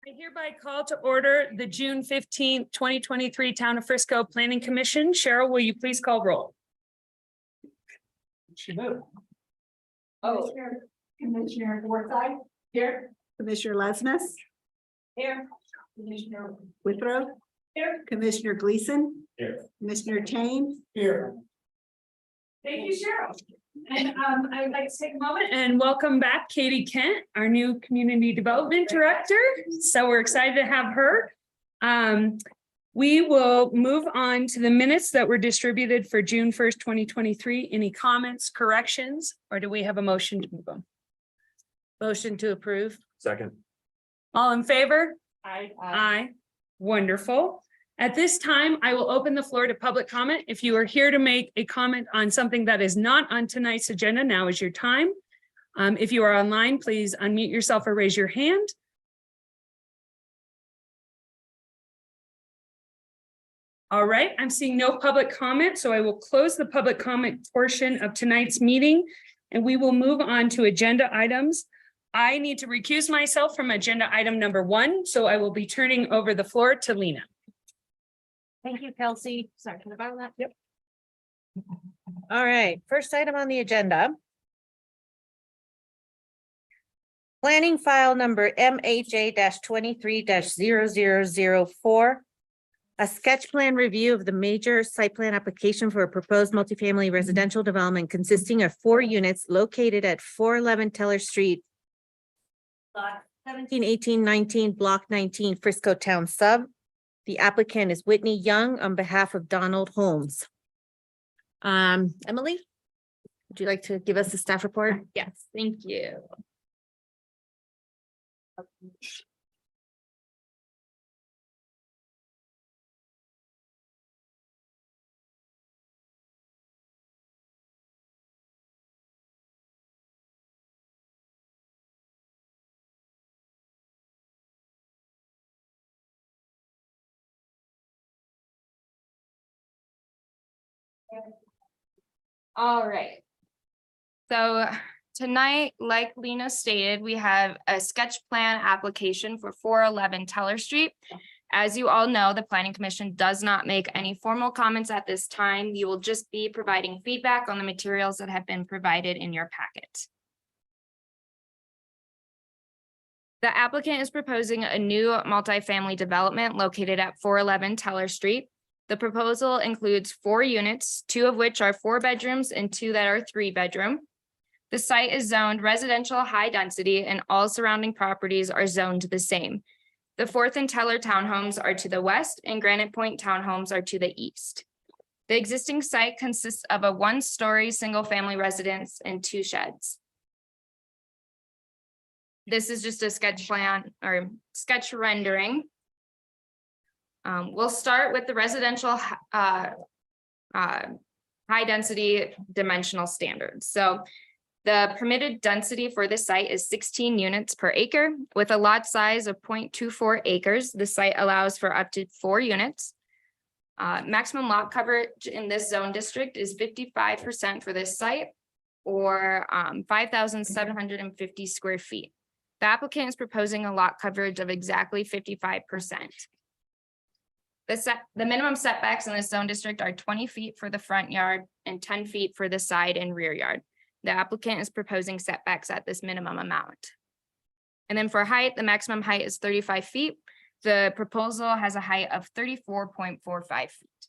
I hereby call to order the June 15th, 2023 Town of Frisco Planning Commission. Cheryl, will you please call roll? Oh, Commissioner Forsyth here. Commissioner Lesmes Here. Commissioner Withrow Here. Commissioner Gleason Here. Commissioner Tame Here. Thank you, Cheryl. And I would like to take a moment and welcome back Katie Kent, our new Community Development Director. So we're excited to have her. We will move on to the minutes that were distributed for June 1st, 2023. Any comments, corrections, or do we have a motion to move them? Motion to approve. Second. All in favor? Aye. Aye. Wonderful. At this time, I will open the floor to public comment. If you are here to make a comment on something that is not on tonight's agenda, now is your time. If you are online, please unmute yourself or raise your hand. All right, I'm seeing no public comment, so I will close the public comment portion of tonight's meeting, and we will move on to agenda items. I need to recuse myself from agenda item number 1, so I will be turning over the floor to Lena. Thank you, Kelsey. Sorry about that. Yep. All right, first item on the agenda. Planning file number MHA-23-0004. A sketch plan review of the major site plan application for a proposed multifamily residential development consisting of 4 units located at 411 Teller Street. Lot 17, 18, 19, block 19, Frisco Town Sub. The applicant is Whitney Young on behalf of Donald Holmes. Emily, would you like to give us a staff report? Yes, thank you. All right. So tonight, like Lena stated, we have a sketch plan application for 411 Teller Street. As you all know, the Planning Commission does not make any formal comments at this time. You will just be providing feedback on the materials that have been provided in your packet. The applicant is proposing a new multifamily development located at 411 Teller Street. The proposal includes 4 units, 2 of which are 4 bedrooms and 2 that are 3 bedroom. The site is zoned residential high density and all surrounding properties are zoned the same. The 4th and Teller townhomes are to the west and Granite Point townhomes are to the east. The existing site consists of a 1-story single-family residence and 2 sheds. This is just a sketch plan or sketch rendering. We'll start with the residential high density dimensional standards. So the permitted density for this site is 16 units per acre with a lot size of 0.24 acres. The site allows for up to 4 units. Maximum lot coverage in this zone district is 55% for this site or 5,750 square feet. The applicant is proposing a lot coverage of exactly 55%. The minimum setbacks in this zone district are 20 feet for the front yard and 10 feet for the side and rear yard. The applicant is proposing setbacks at this minimum amount. And then for height, the maximum height is 35 feet. The proposal has a height of 34.45 feet.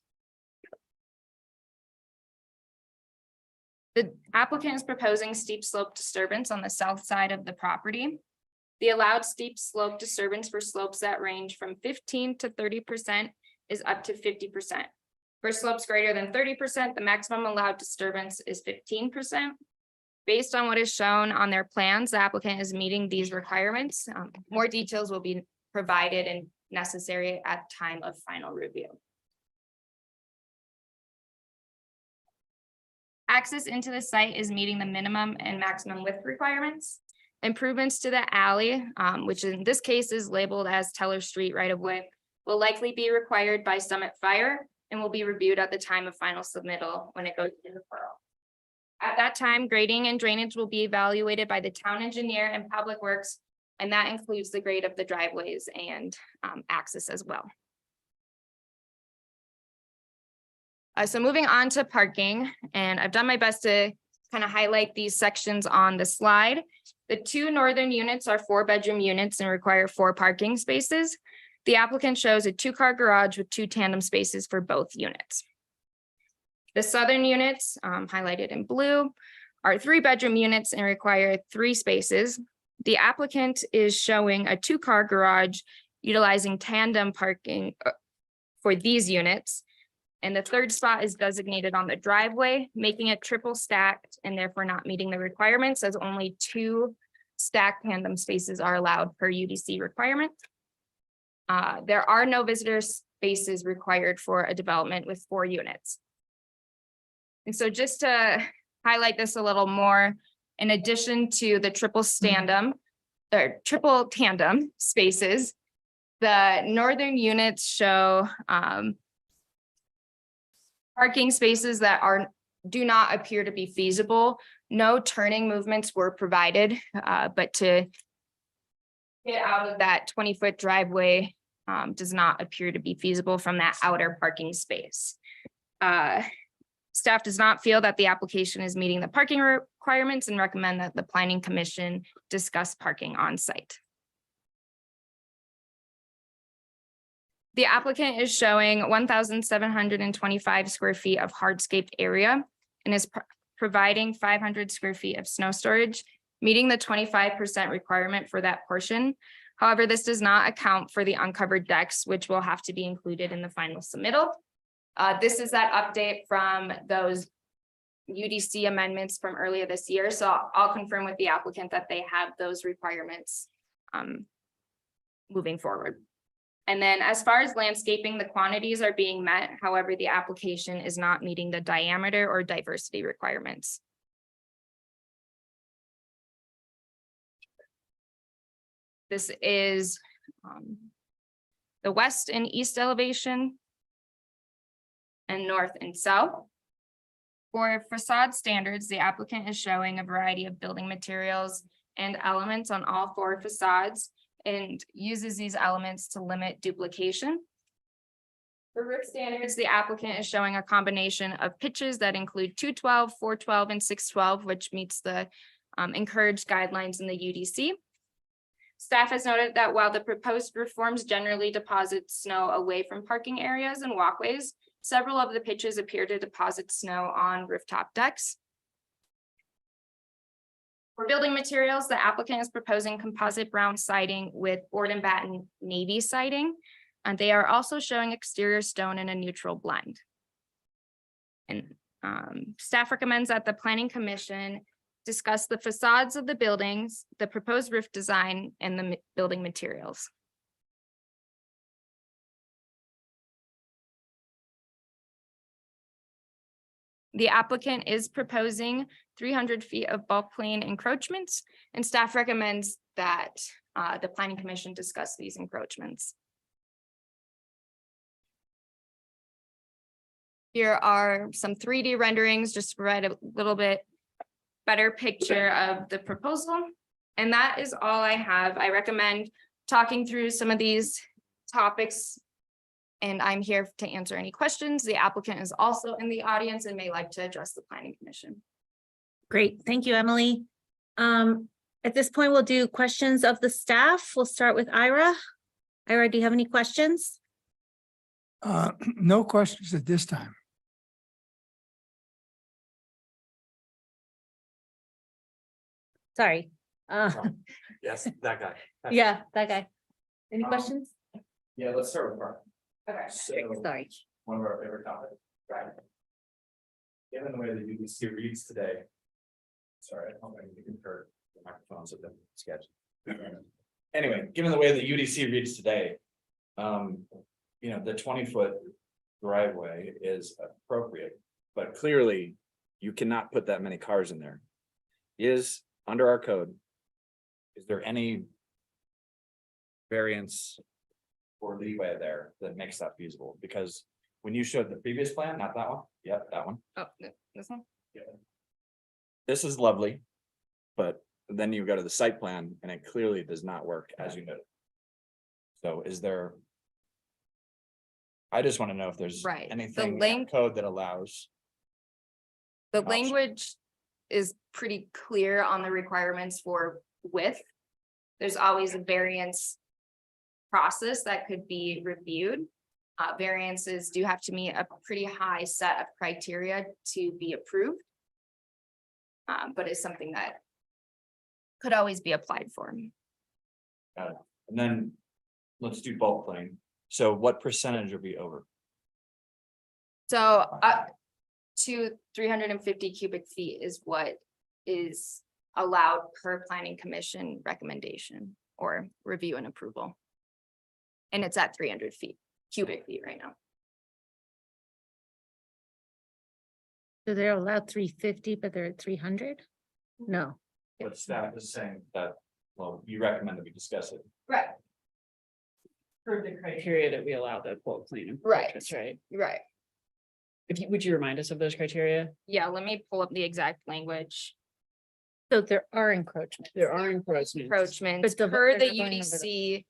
The applicant is proposing steep slope disturbance on the south side of the property. The allowed steep slope disturbance for slopes that range from 15 to 30% is up to 50%. For slopes greater than 30%, the maximum allowed disturbance is 15%. Based on what is shown on their plans, the applicant is meeting these requirements. More details will be provided and necessary at time of final review. Access into the site is meeting the minimum and maximum width requirements. Improvements to the alley, which in this case is labeled as Teller Street right of way, will likely be required by Summit Fire and will be reviewed at the time of final submittal when it goes to deferral. At that time, grading and drainage will be evaluated by the town engineer and public works And that includes the grade of the driveways and access as well. So moving on to parking, and I've done my best to kind of highlight these sections on the slide. The two northern units are 4-bedroom units and require 4 parking spaces. The applicant shows a 2-car garage with 2 tandem spaces for both units. The southern units, highlighted in blue, are 3-bedroom units and require 3 spaces. The applicant is showing a 2-car garage utilizing tandem parking for these units. And the 3rd spot is designated on the driveway, making it triple stacked and therefore not meeting the requirements, as only 2 stacked tandem spaces are allowed per UDC requirement. There are no visitor spaces required for a development with 4 units. And so just to highlight this a little more, in addition to the triple tandem spaces, the northern units show parking spaces that do not appear to be feasible. No turning movements were provided, but to get out of that 20-foot driveway does not appear to be feasible from that outer parking space. Staff does not feel that the application is meeting the parking requirements and recommend that the Planning Commission discuss parking on site. The applicant is showing 1,725 square feet of hardscaped area and is providing 500 square feet of snow storage, meeting the 25% requirement for that portion. However, this does not account for the uncovered decks, which will have to be included in the final submittal. This is that update from those UDC amendments from earlier this year. So I'll confirm with the applicant that they have those requirements moving forward. And then as far as landscaping, the quantities are being met. However, the application is not meeting the diameter or diversity requirements. This is the west and east elevation and north and south. For facade standards, the applicant is showing a variety of building materials and elements on all 4 facades and uses these elements to limit duplication. For roof standards, the applicant is showing a combination of pitches that include 212, 412, and 612, which meets the encouraged guidelines in the UDC. Staff has noted that while the proposed reforms generally deposit snow away from parking areas and walkways, several of the pitches appear to deposit snow on rooftop decks. For building materials, the applicant is proposing composite brown siding with board and batten navy siding, and they are also showing exterior stone in a neutral blend. And staff recommends that the Planning Commission discuss the facades of the buildings, the proposed roof design, and the building materials. The applicant is proposing 300 feet of bulk plane encroachments, and staff recommends that the Planning Commission discuss these encroachments. Here are some 3D renderings just to provide a little bit better picture of the proposal. And that is all I have. I recommend talking through some of these topics, and I'm here to answer any questions. The applicant is also in the audience and may like to address the Planning Commission. Great, thank you, Emily. At this point, we'll do questions of the staff. We'll start with Ira. Ira, do you have any questions? No questions at this time. Sorry. Yes, that guy. Yeah, that guy. Any questions? Yeah, let's start with Mark. Okay. So, Sorry. one of our favorite topics, right? Given the way the UDC reads today. Sorry, I hope I can hear the microphones have been sketched. Anyway, given the way the UDC reads today. You know, the 20-foot driveway is appropriate, but clearly you cannot put that many cars in there. Is under our code. Is there any variance or leeway there that makes that feasible? Because when you showed the previous plan, not that one, yep, that one. Oh, this one? This is lovely, but then you go to the site plan and it clearly does not work as you noted. So is there? I just want to know if there's Right. The anything in link- code that allows. The option. language is pretty clear on the requirements for width. There's always a variance process that could be reviewed. Variances do have to meet a pretty high set of criteria to be approved. But it's something that could always be applied for. Got it. And then let's do bulk plane. So what percentage are we over? So up to 350 cubic feet is what is allowed per planning commission recommendation or review and approval. And it's at 300 cubic feet right now. So they're allowed 350, but they're at 300? No. But staff is saying that, well, you recommend that we discuss it. Right. For the criteria that we allow the bulk plane. Right. approaches, Right. Right. If you, would you remind us of those criteria? Yeah, let me pull up the exact language. So there are encroachments. There are encroachments. Encroachments But the- per the they're going over the-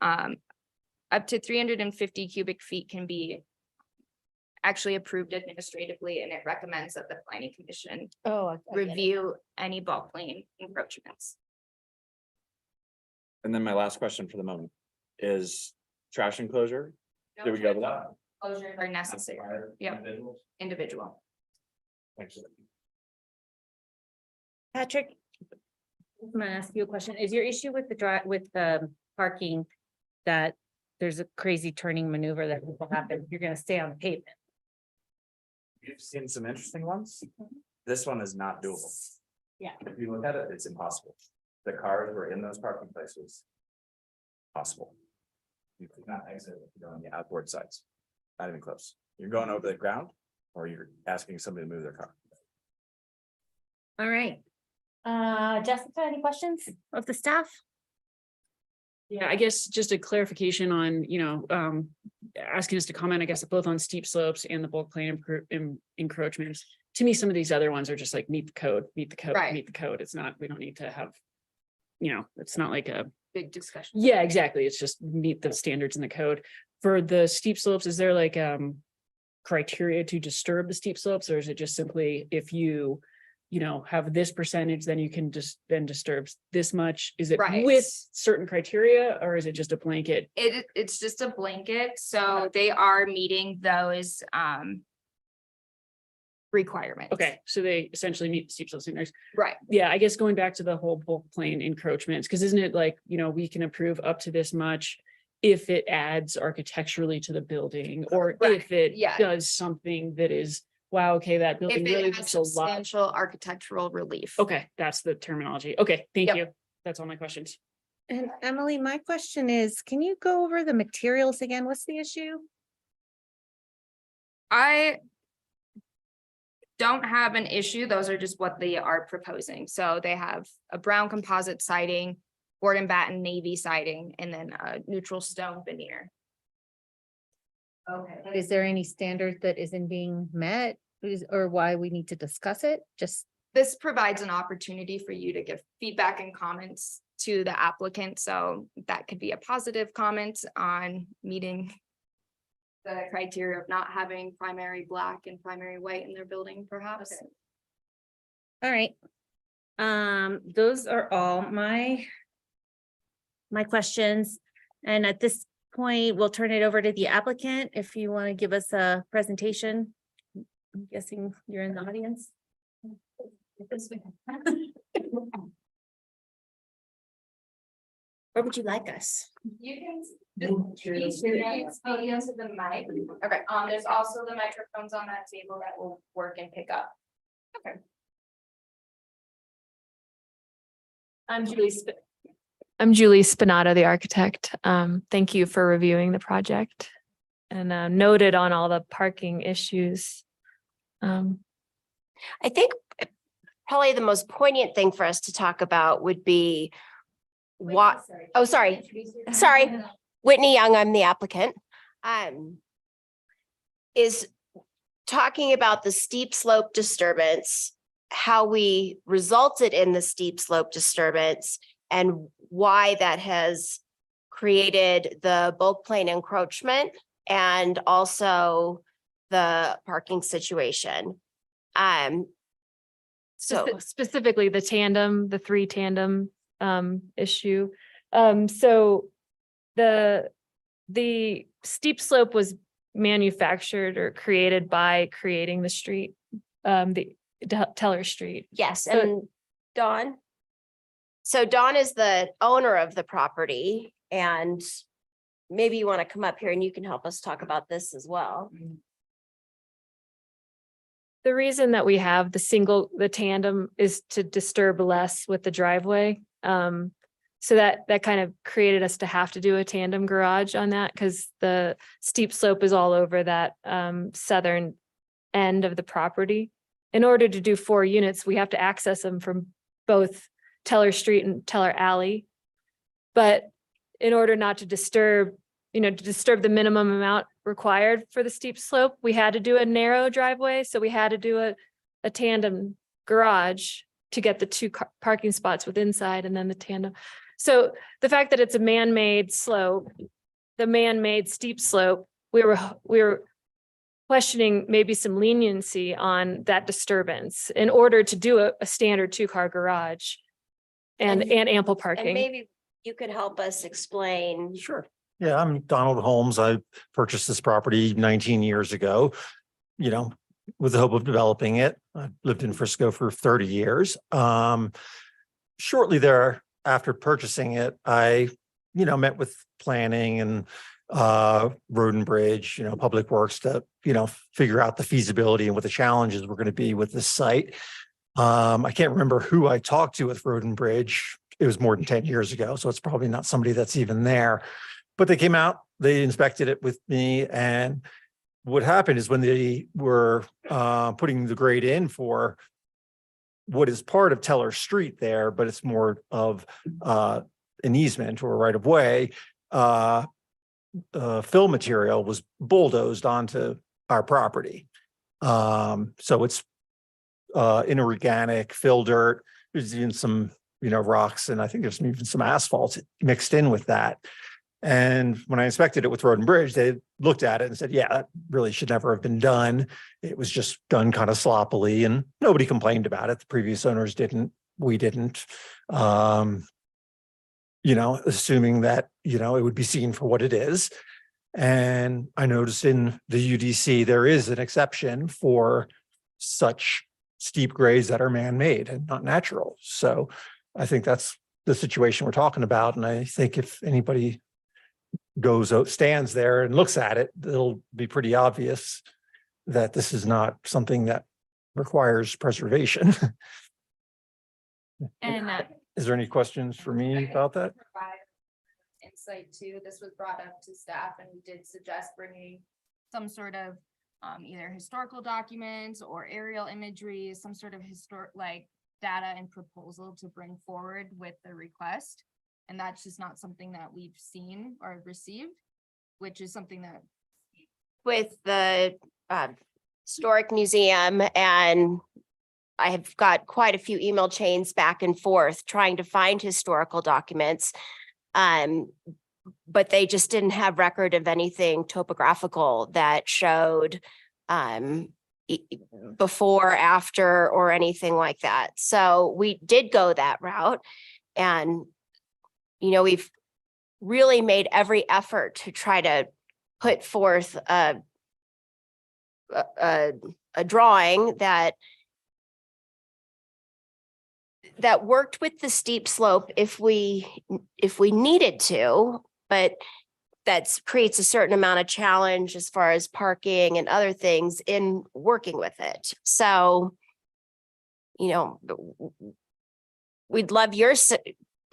UDC. Up to 350 cubic feet can be actually approved administratively, and it recommends that the planning commission Oh. review any bulk plane encroachments. And then my last question for the moment is trash enclosure. Did we go with that? Closures are necessary, Yep. individual. Thanks. Patrick, I'm gonna ask you a question. Is your issue with the parking that there's a crazy turning maneuver that will happen? You're gonna stay on the pavement? You've seen some interesting ones. This one is not doable. Yeah. If you look at it, it's impossible. The cars were in those parking places. Possible. You could not exit if you're on the outboard sides. Not even close. You're going over the ground or you're asking somebody to move their car. All right. Jessica, any questions of the staff? Yeah, I guess just a clarification on, asking us to comment, I guess, both on steep slopes and the bulk plane encroachments. To me, some of these other ones are just like meet the code, meet the code, Right. meet the code. It's not, we don't need to have. It's not like a, Big discussion. yeah, exactly. It's just meet the standards in the code. For the steep slopes, is there like criteria to disturb the steep slopes, or is it just simply if you have this percentage, then you can just then disturb this much? Is it Right. with certain criteria, or is it just a blanket? It's just a blanket, so they are meeting those requirements. Okay, so they essentially meet the steep slope standards. Right, Yeah, I guess going back to the whole bulk plane encroachments, because isn't it like, we can approve up to this much if it adds architecturally to the building, or Right, if it yeah. does something that is, wow, okay, that if building really it has looks a lot. substantial architectural relief. Okay, that's the terminology. Okay, thank Yep. you. That's all my questions. And Emily, my question is, can you go over the materials again? What's the issue? I don't have an issue. Those are just what they are proposing. So they have a brown composite siding, board and batten navy siding, and then a neutral stone veneer. Okay. Is there any standard that isn't being met, or why we need to discuss it? Just, This provides an opportunity for you to give feedback and comments to the applicant. So that could be a positive comment on meeting the criteria of not having primary black and primary white in their building, perhaps. all right. Those are all my questions. And at this point, we'll turn it over to the applicant if you want to give us a presentation. I'm guessing you're in the audience. Where would you like us? You can. Speak into the mic. Okay, there's also the microphones on that table that will work and pick up. I'm Julie Spinato, the architect. Thank you for reviewing the project and noted on all the parking issues. I think probably the most poignant thing for us to talk about would be what, oh, sorry. Whitney Young, I'm the applicant. Is talking about the steep slope disturbance how we resulted in the steep slope disturbance and why that has created the bulk plane encroachment and also the parking situation. So, Specifically the tandem, the 3 tandem issue. So the steep slope was manufactured or created by creating the street, the Teller Street. yes, So- and Dawn. So Dawn is the owner of the property, and maybe you want to come up here and you can help us talk about this as well. The reason that we have the tandem is to disturb less with the driveway. So that kind of created us to have to do a tandem garage on that because the steep slope is all over that southern end of the property. In order to do 4 units, we have to access them from both Teller Street and Teller Alley. But in order not to disturb the minimum amount required for the steep slope, we had to do a narrow driveway. So we had to do a tandem garage to get the 2 parking spots with inside and then the tandem. So the fact that it's a man-made slope, the man-made steep slope, we were questioning maybe some leniency on that disturbance in order to do a standard 2-car garage and ample And parking. maybe you could help us explain. Sure. Yeah, I'm Donald Holmes. I purchased this property 19 years ago, with the hope of developing it. I lived in Frisco for 30 years. Shortly thereafter purchasing it, I, met with planning and Road and Bridge, Public Works to, figure out the feasibility and what the challenges were going to be with this site. I can't remember who I talked to with Road and Bridge. It was more than 10 years ago, so it's probably not somebody that's even there. But they came out, they inspected it with me, and what happened is when they were putting the grade in for what is part of Teller Street there, but it's more of an easement or a right of way, fill material was bulldozed onto our property. So it's inorganic fill dirt. There's even some, rocks, and I think there's even some asphalt mixed in with that. And when I inspected it with Road and Bridge, they looked at it and said, yeah, that really should never have been done. It was just done kind of sloppily, and nobody complained about it. The previous owners didn't, we didn't, assuming that, it would be seen for what it is. And I noticed in the UDC, there is an exception for such steep grades that are man-made and not natural. So I think that's the situation we're talking about. And I think if anybody stands there and looks at it, it'll be pretty obvious that this is not something that requires preservation. And Is there any questions for me about that? provide insight too. This was brought up to staff and we did suggest bringing some sort of either historical documents or aerial imagery, some sort of data and proposal to bring forward with the request. And that's just not something that we've seen or received, which is something that With the historic museum, and I have got quite a few email chains back and forth trying to find historical documents. But they just didn't have record of anything topographical that showed before, after, or anything like that. So we did go that route, and we've really made every effort to try to put forth a drawing that worked with the steep slope if we needed to, but that creates a certain amount of challenge as far as parking and other things in working with it. So, we'd love your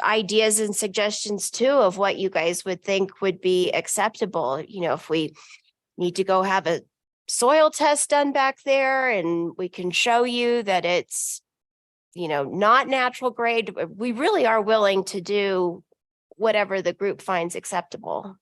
ideas and suggestions too of what you guys would think would be acceptable. If we need to go have a soil test done back there and we can show you that it's, not natural grade, we really are willing to do whatever the group finds acceptable.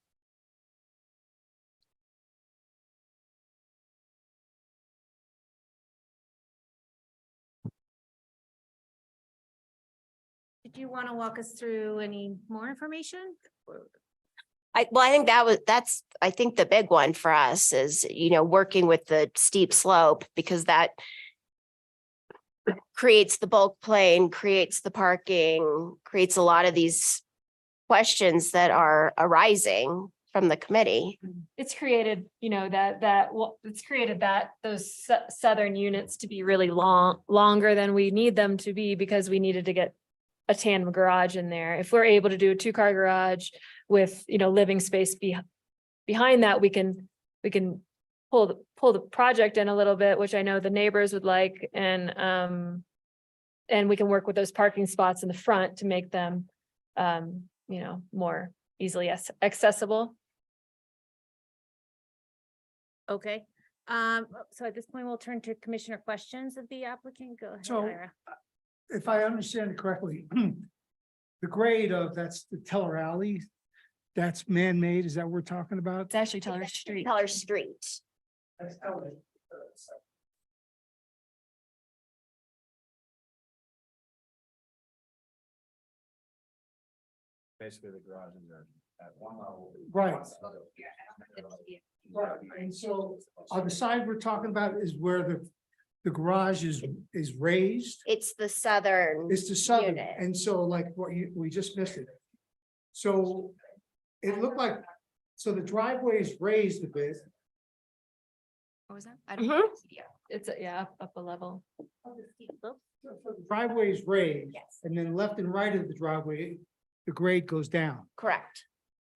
Did you want to walk us through any more information? I think I think the big one for us is, working with the steep slope because that creates the bulk plane, creates the parking, creates a lot of these questions that are arising from the committee. It's created, it's created those southern units to be really longer than we need them to be because we needed to get a tandem garage in there. If we're able to do a 2-car garage with, living space behind that, we can pull the project in a little bit, which I know the neighbors would like, and we can work with those parking spots in the front to make them, more easily accessible. Okay, so at this point, we'll turn to commissioner questions of the applicant. Go ahead, So- Ira. If I understand it correctly, the grade of that's the Teller Alley, that's man-made, is that what we're talking about? It's actually Teller Street. Teller Street. That's Teller. Basically, the garages are at one level. Right. Right, and so on the side we're talking about is where the garage is raised. It's the southern. It's the southern, unit. and so like we just missed it. So it looked like, so the driveway is raised a bit. What was that? I Mhm. don't. It's, up a level. So the driveway is raised. Yes. And then left and right of the driveway, the grade goes down. Correct.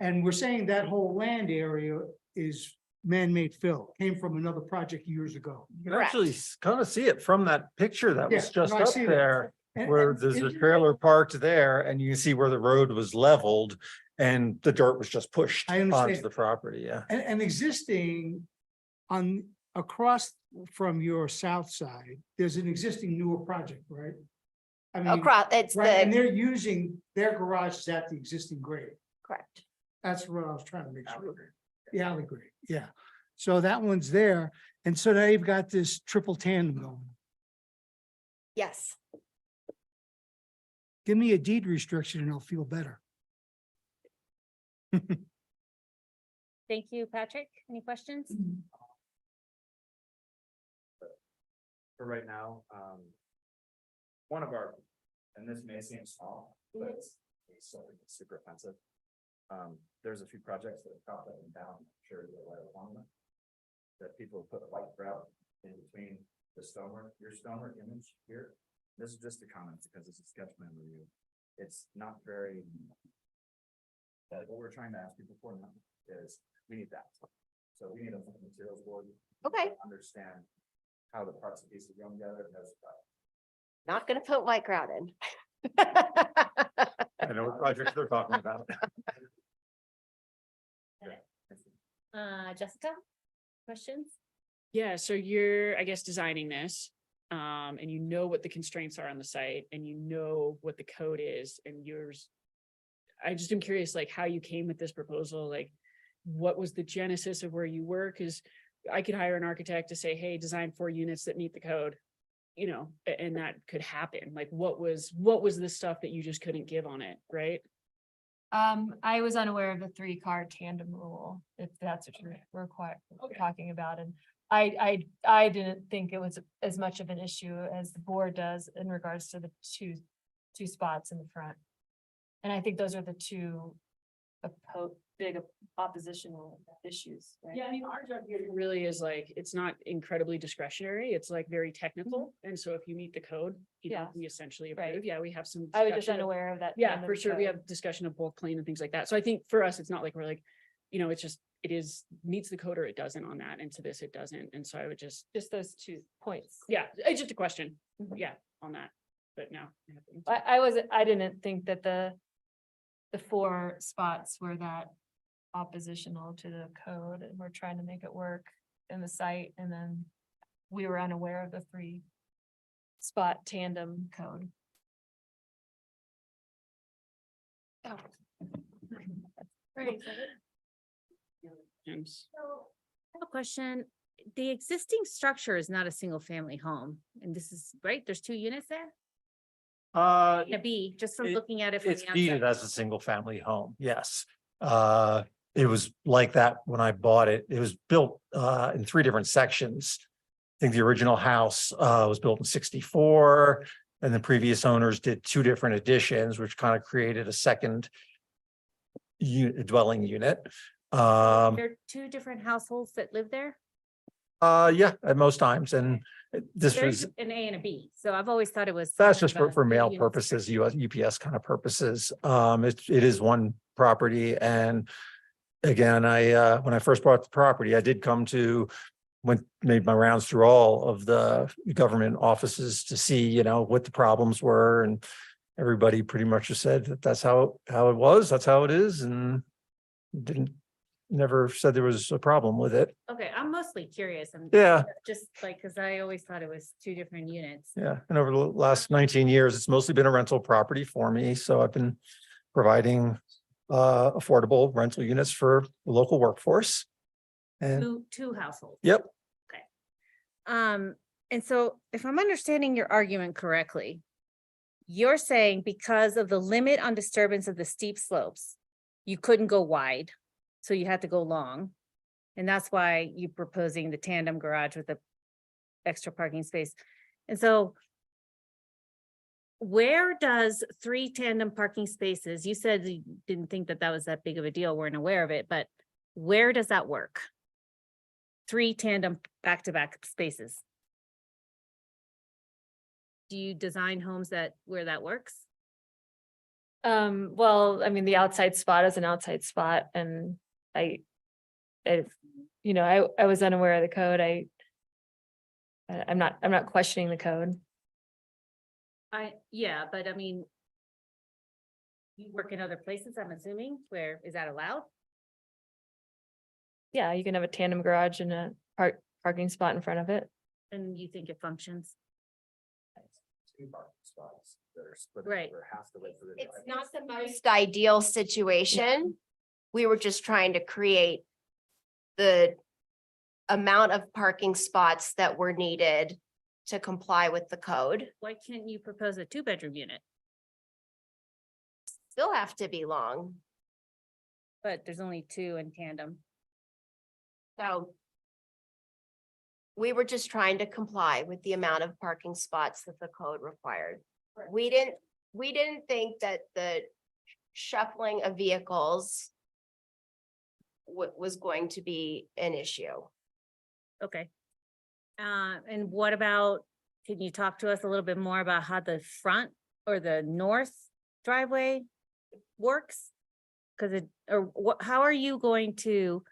And we're saying that whole land area is man-made fill, came from another project years ago. You can actually kind of see it from that picture that was Yeah, just no, I up see that. there, And- where and- there's a and- trailer parked there and you can see where the road was leveled and the dirt was just pushed I onto understand. the property, yeah. And existing on, across from your south side, there's an existing newer project, right? I mean, Across, it's right, and the, they're using their garage is at the existing grade. correct. That's what I was trying to make sure. The alley grade, yeah. So that one's there. And so they've got this triple tandem going. Yes. Give me a deed restriction and I'll feel better. Thank you, Patrick. Any questions? For right now, one of our, and this may seem small, but it's super offensive. There's a few projects that have popped up and down, I'm sure you're right along them. That people put white grout in between the stonework, your stonework image here. This is just a comment because it's a sketch plan review. It's not very. What we're trying to ask people for now is, we need that. So we need a materials board. Okay. to Understand how the parts and pieces go together. And those, Not gonna put white grout in. I know what projects they're talking about. Jessica, questions? Yeah, so you're, I guess, designing this, and you know what the constraints are on the site and you know what the code is and yours. I just am curious, like how you came with this proposal, like what was the genesis of where you were? Cause I could hire an architect to say, hey, design 4 units that meet the code, and that could happen. Like what was the stuff that you just couldn't give on it, right? I was unaware of the 3-car tandem rule, if that's what we're talking about, and I didn't think it was as much of an issue as the board does in regards to the two spots in the front. And I think those are the two big oppositional issues, right? Yeah, I mean, our job here really is like, it's not incredibly discretionary. It's like very technical. And so if you meet the code, Yeah. we essentially Right. approve. Yeah, we have some. I was just discussion of- unaware of that. Yeah, tandem for sure. We code. have discussion of bulk plane and things like that. So I think for us, it's not like we're like, it's just, meets the code or it doesn't on that. And to this, it doesn't. And so I would just, Just those 2 points. yeah, it's just a question. Mhm. Yeah, on that. But no. I didn't think that the 4 spots were that oppositional to the code, and we're trying to make it work in the site, and then we were unaware of the 3-spot tandem code. Right. James. I have a question. The existing structure is not a single family home, and this is, right, there's 2 units there? A B, just from It- looking at it from It's the deeded outside. as a single family home, yes. It was like that when I bought it. It was built in three different sections. I think the original house was built in 64, and the previous owners did two different additions, which kind of created a second dwelling unit. There are two different households that live there. Yeah, at most times, and this There's was, an A and a B, so I've always thought it was. that's kind just of a for three mail units. purposes, UPS kind of purposes. It is one property, and again, when I first bought the property, I did come to, made my rounds through all of the government offices to see, what the problems were, and everybody pretty much just said that that's how it was, that's how it is, and never said there was a problem with it. Okay, I'm mostly curious. I'm Yeah. just like, because I always thought it was two different units. Yeah, and over the last 19 years, it's mostly been a rental property for me, so I've been providing affordable rental units for the local workforce. And, Two households. yep, And so if I'm understanding your argument correctly, you're saying because of the limit on disturbance of the steep slopes, you couldn't go wide, so you had to go long. And that's why you're proposing the tandem garage with the extra parking space. And so where does 3 tandem parking spaces, you said you didn't think that that was that big of a deal, weren't aware of it, but where does that work? 3 tandem back-to-back spaces. Do you design homes where that works? Well, I mean, the outside spot is an outside spot and I was unaware of the code. I'm not questioning the code. Yeah, but I mean, you work in other places, I'm assuming, where is that allowed? Yeah, you can have a tandem garage and a parking spot in front of it. And you think it functions? Two parking spots that are split. Right. Or half the width of the It's driveway. not the most ideal situation. We were just trying to create the amount of parking spots that were needed to comply with the code. Why can't you propose a 2-bedroom unit? Still have to be long. But there's only 2 in tandem. So we were just trying to comply with the amount of parking spots that the code required. We didn't think that the shuffling of vehicles was going to be an issue. Okay. And what about, can you talk to us a little bit more about how the front or the north driveway works? Because how are you going to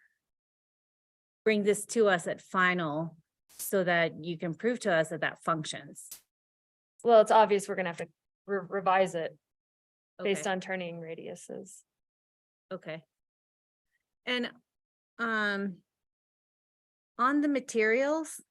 bring this to us at final so that you can prove to us that that functions? Well, it's obvious we're gonna have to revise it based Okay. on turning radiuses. Okay. And, on the materials,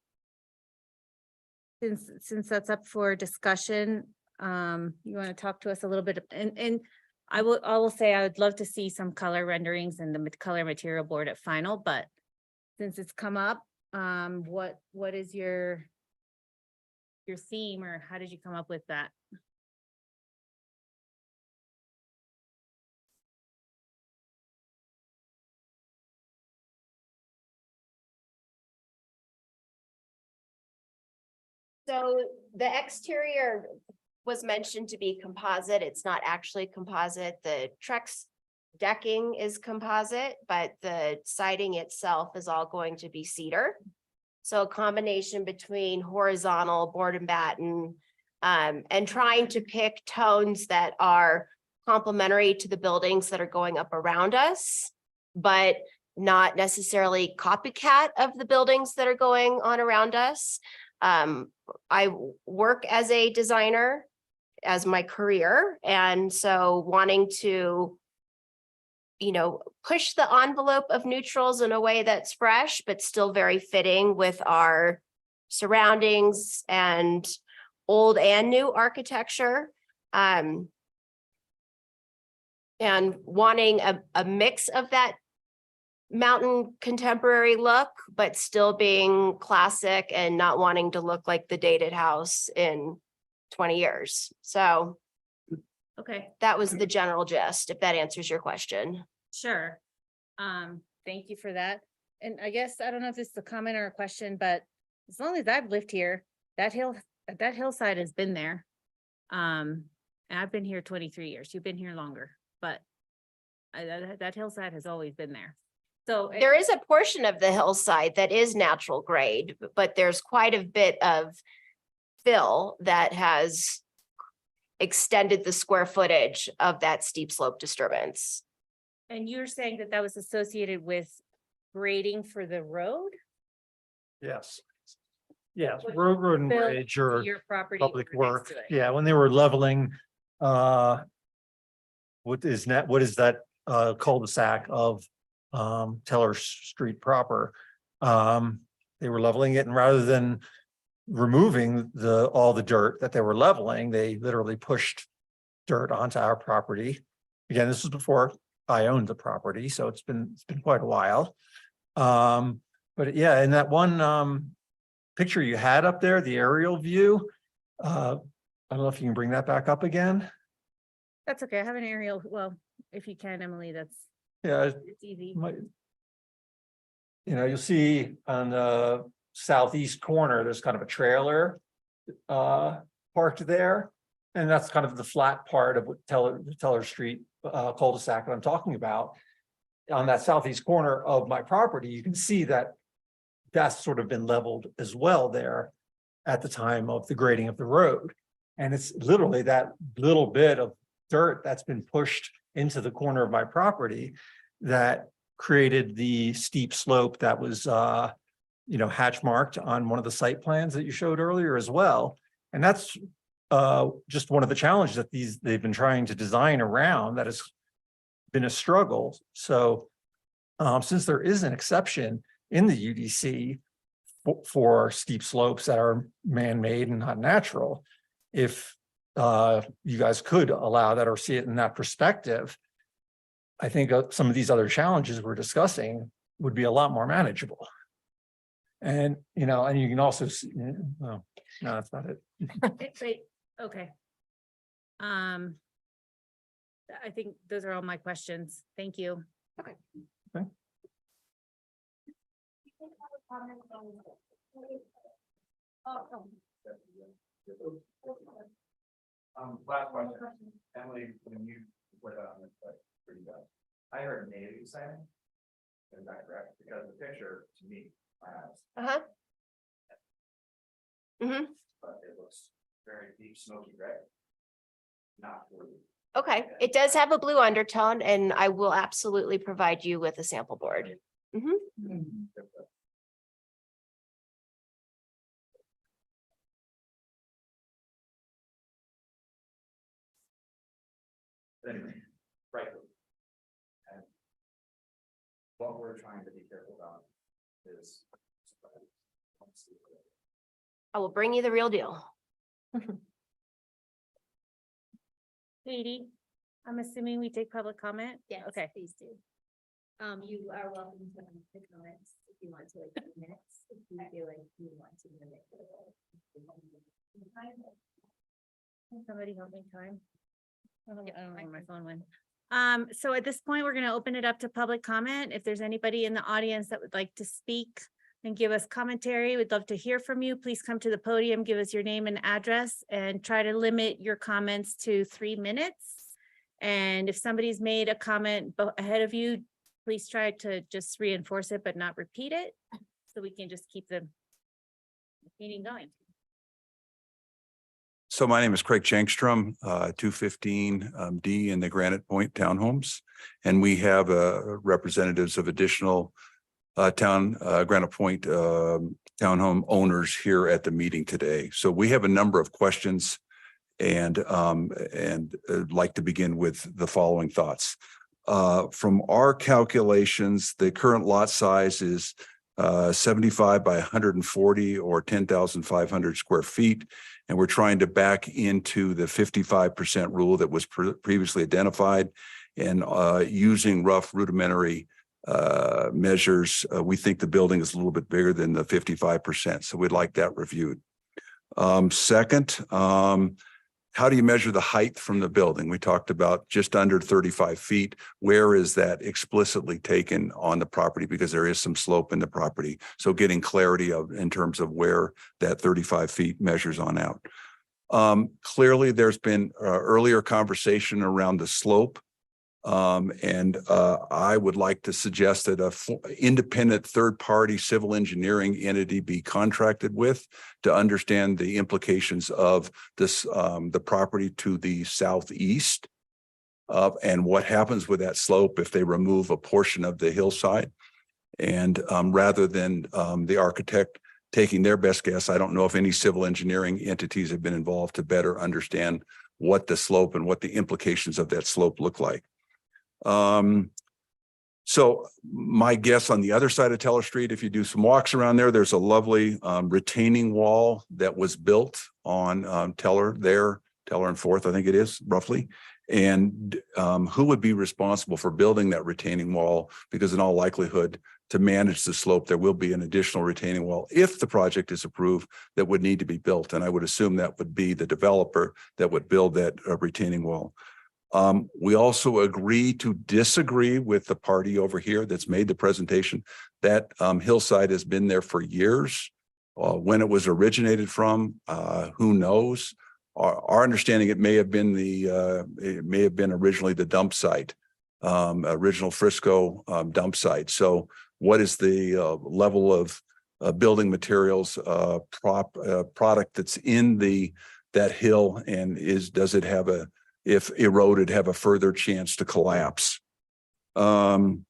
since that's up for discussion, you want to talk to us a little bit, and I will say I would love to see some color renderings and the color material board at final, but since it's come up, what is your theme, or how did you come up with that? So the exterior was mentioned to be composite. It's not actually composite. The Trex decking is composite, but the siding itself is all going to be cedar. So a combination between horizontal board and batten, and trying to pick tones that are complementary to the buildings that are going up around us, but not necessarily copycat of the buildings that are going on around us. I work as a designer as my career, and so wanting to, push the envelope of neutrals in a way that's fresh, but still very fitting with our surroundings and old and new architecture. And wanting a mix of that mountain contemporary look, but still being classic and not wanting to look like the dated house in 20 years. So Okay, that was the general gist, if that answers your question. sure. Thank you for that. And I guess, I don't know if this is a comment or a question, but as long as I've lived here, that hillside has been there. And I've been here 23 years. You've been here longer, but that hillside has always been there. So There is a portion of the hillside that is natural grade, but there's quite a bit of fill that has extended the square footage of that steep slope disturbance. and you're saying that that was associated with grading for the road? Yes. Yes, What road and Bill, bridge or Your property. public or next work. to it? Yeah, when they were leveling, what is that cul-de-sac of Teller Street proper? They were leveling it, and rather than removing all the dirt that they were leveling, they literally pushed dirt onto our property. Again, this was before I owned the property, so it's been quite a while. But yeah, in that one picture you had up there, the aerial view, I don't know if you can bring that back up again. That's okay. I have an aerial. Well, if you can, Emily, Yeah, it's easy. you'll see on the southeast corner, there's kind of a trailer parked there. And that's kind of the flat part of what Teller Street cul-de-sac that I'm talking about. On that southeast corner of my property, you can see that that's sort of been leveled as well there at the time of the grading of the road. And it's literally that little bit of dirt that's been pushed into the corner of my property that created the steep slope that was hatch marked on one of the site plans that you showed earlier as well. And that's just one of the challenges that they've been trying to design around that has been a struggle. So since there is an exception in the UDC for steep slopes that are man-made and not natural, if you guys could allow that or see it in that perspective, I think some of these other challenges we're discussing would be a lot more manageable. And, and you can also see, no, that's not it. Wait, okay. I think those are all my questions. Thank you. Last question, Emily, when you put that on this, like, pretty good. I heard native signing. Is that correct? Because the picture, to me, my eyes, Uh-huh. Mm-hmm. but it looks very deep smoky gray. Not blue. Okay, it does have a blue undertone, and I will absolutely provide you with a sample board. Anyway, right. And what we're trying to be careful about is. I will bring you the real deal. Katie, I'm assuming we take public comment? Yes, Okay. please do. You are welcome to make the comments if you want to, like, minutes, if you feel like you want to mimic. Can somebody help me time? I don't know where my phone went. So at this point, we're gonna open it up to public comment. If there's anybody in the audience that would like to speak and give us commentary, we'd love to hear from you. Please come to the podium, give us your name and address, and try to limit your comments to 3 minutes. And if somebody's made a comment ahead of you, please try to just reinforce it, but not repeat it, so we can just keep the meeting going. So my name is Craig Jankstrom, 215 D in the Granite Point Townhomes. And we have representatives of additional Granite Point townhome owners here at the meeting today. So we have a number of questions and I'd like to begin with the following thoughts. From our calculations, the current lot size is 75 by 140 or 10,500 square feet. And we're trying to back into the 55% rule that was previously identified, and using rough rudimentary measures. We think the building is a little bit bigger than the 55%. So we'd like that reviewed. Second, how do you measure the height from the building? We talked about just under 35 feet. Where is that explicitly taken on the property? Because there is some slope in the property. So getting clarity in terms of where that 35 feet measures on out. Clearly, there's been earlier conversation around the slope. I would like to suggest that independent third-party civil engineering entity be contracted with to understand the implications of this, the property to the southeast and what happens with that slope if they remove a portion of the hillside. And rather than the architect taking their best guess, I don't know if any civil engineering entities have been involved to better understand what the slope and what the implications of that slope look like. So my guess on the other side of Teller Street, if you do some walks around there, there's a lovely retaining wall that was built on Teller and Fourth, I think it is roughly. And who would be responsible for building that retaining wall? Because in all likelihood, to manage the slope, there will be an additional retaining wall if the project is approved that would need to be built. And I would assume that would be the developer that would build that retaining wall. We also agree to disagree with the party over here that's made the presentation. That hillside has been there for years. When it was originated from, who knows? Our understanding, it may have been originally the dump site, original Frisco dump site. So what is the level of building materials product that's in that hill, and does it have if eroded, have a further chance to collapse? Another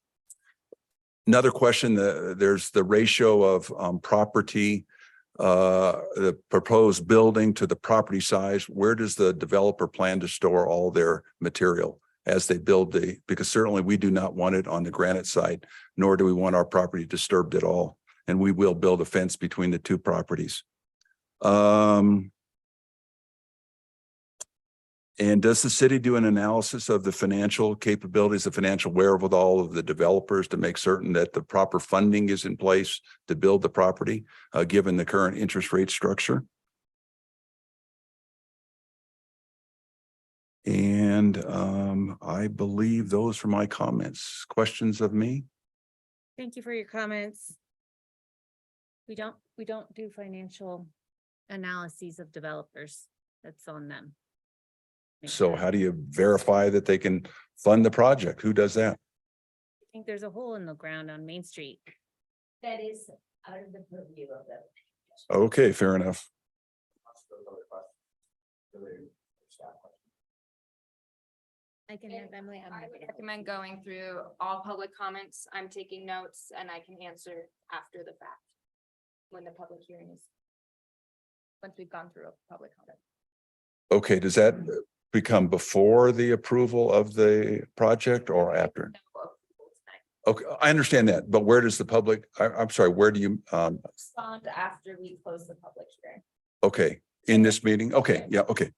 question, there's the ratio of property, the proposed building to the property size. Where does the developer plan to store all their material as they build because certainly we do not want it on the Granite site, nor do we want our property disturbed at all. And we will build a fence between the two properties. And does the city do an analysis of the financial capabilities, the financial wherewithal of the developers to make certain that the proper funding is in place to build the property, given the current interest rate structure? And I believe those are my comments. Questions of me? Thank you for your comments. We don't do financial analyses of developers. That's on them. So how do you verify that they can fund the project? Who does that? I think there's a hole in the ground on Main Street. That is out of the purview of them. Okay, fair enough. I can have Emily. I would recommend going through all public comments. I'm taking notes and I can answer after the fact. When the public hearing is. Once we've gone through a public comment. Okay, does that become before the approval of the project or after? Okay, I understand that, but where does the public, I'm sorry, where do you, Respond after we close the public hearing. okay, in this meeting? Okay, yeah, okay.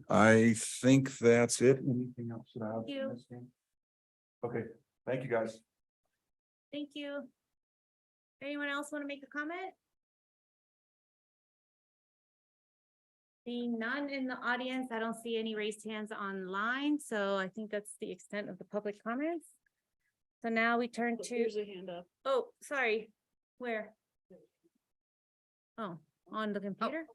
I think that's it. Anything else that I have? Thank you. Okay, thank you, guys. Thank you. Anyone else want to make a comment? Seeing none in the audience, I don't see any raised hands online, so I think that's the extent of the public comments. So now we turn to. There's a hand up. Oh, sorry, where? Oh, on the computer?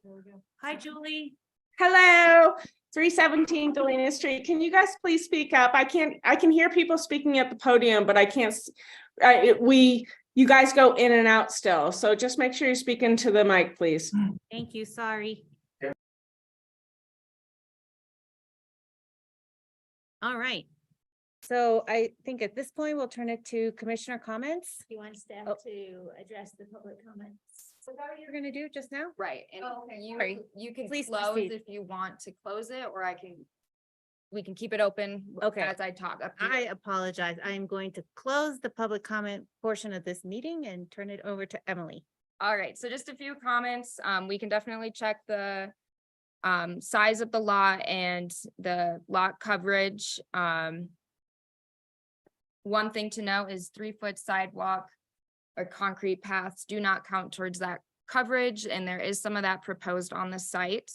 Hi, Julie. Hello, 317 Galena Street. Can you guys please speak up? I can hear people speaking at the podium, but I can't. You guys go in and out still. So just make sure you speak into the mic, please. Thank you, sorry. All right. So I think at this point, we'll turn it to commissioner comments. You want staff Oh. to address the public comments? Is that what you're gonna do just now? Right, and Oh, okay. you can Please close proceed. if you want to close it, or we can keep it open. Okay. As I talk. Up to you. I apologize. I am going to close the public comment portion of this meeting and turn it over to Emily. All right, so just a few comments. We can definitely check the size of the lot and the lot coverage. One thing to note is 3-foot sidewalk or concrete paths do not count towards that coverage, and there is some of that proposed on the site.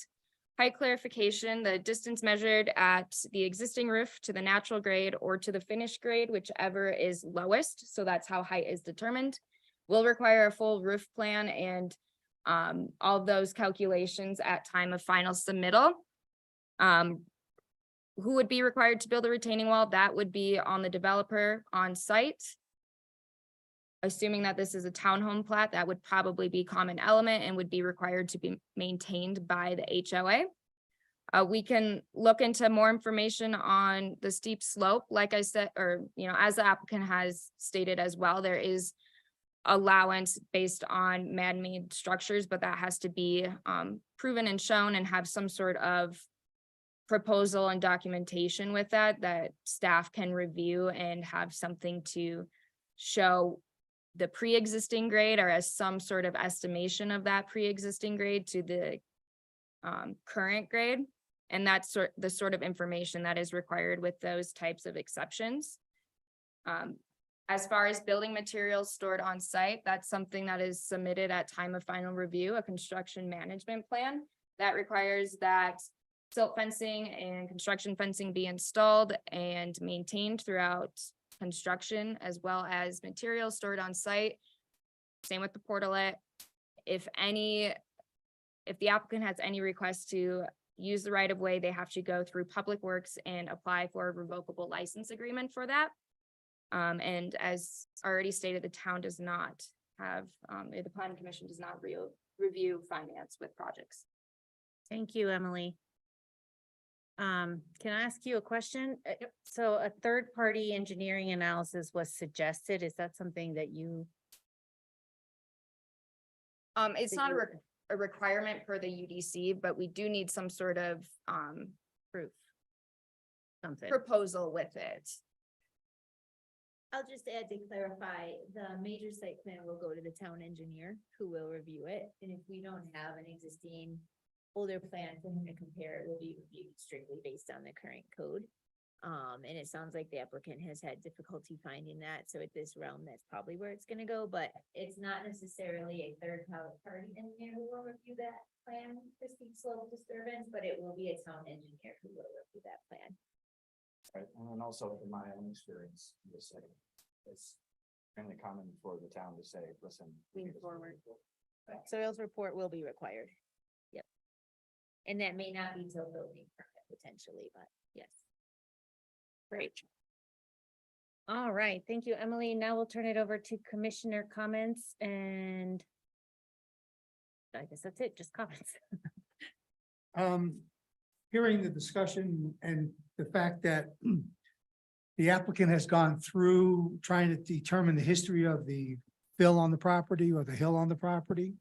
Height clarification, the distance measured at the existing roof to the natural grade or to the finished grade, whichever is lowest, so that's how height is determined, will require a full roof plan and all those calculations at time of final submittal. Who would be required to build a retaining wall? That would be on the developer on site. Assuming that this is a townhome plat, that would probably be common element and would be required to be maintained by the HOA. We can look into more information on the steep slope, like I said, or, as the applicant has stated as well, there is allowance based on man-made structures, but that has to be proven and shown and have some sort of proposal and documentation with that staff can review and have something to show the pre-existing grade or as some sort of estimation of that pre-existing grade to the current grade. And that's the sort of information that is required with those types of exceptions. As far as building materials stored on site, that's something that is submitted at time of final review, a construction management plan that requires that silt fencing and construction fencing be installed and maintained throughout construction, as well as materials stored on site. Same with the portalet. If the applicant has any requests to use the right of way, they have to go through Public Works and apply for a revocable license agreement for that. And as already stated, the town does not have, the planning commission does not review finance with projects. Thank you, Emily. Can I ask you a question? So a third-party engineering analysis was suggested. Is that something that you? It's not a requirement for the UDC, but we do need some sort of Proof. Something. proposal with it. I'll just add to clarify, the major site plan will go to the town engineer who will review it. And if we don't have an existing older plan for him to compare, it will be reviewed strictly based on the current code. And it sounds like the applicant has had difficulty finding that. So at this realm, that's probably where it's gonna go, but it's not necessarily a third party engineer who will review that plan for steep slope disturbance, but it will be a town engineer who will review that plan. Right, and then also from my own experience, just saying, it's extremely common for the town to say, listen. Lean forward. Soils report will be required. And that may not be till building permit potentially, but yes. Great. All right, thank you, Emily. Now we'll turn it over to commissioner comments and I guess that's it, just comments. Hearing the discussion and the fact that the applicant has gone through trying to determine the history of the fill on the property or the hill on the property,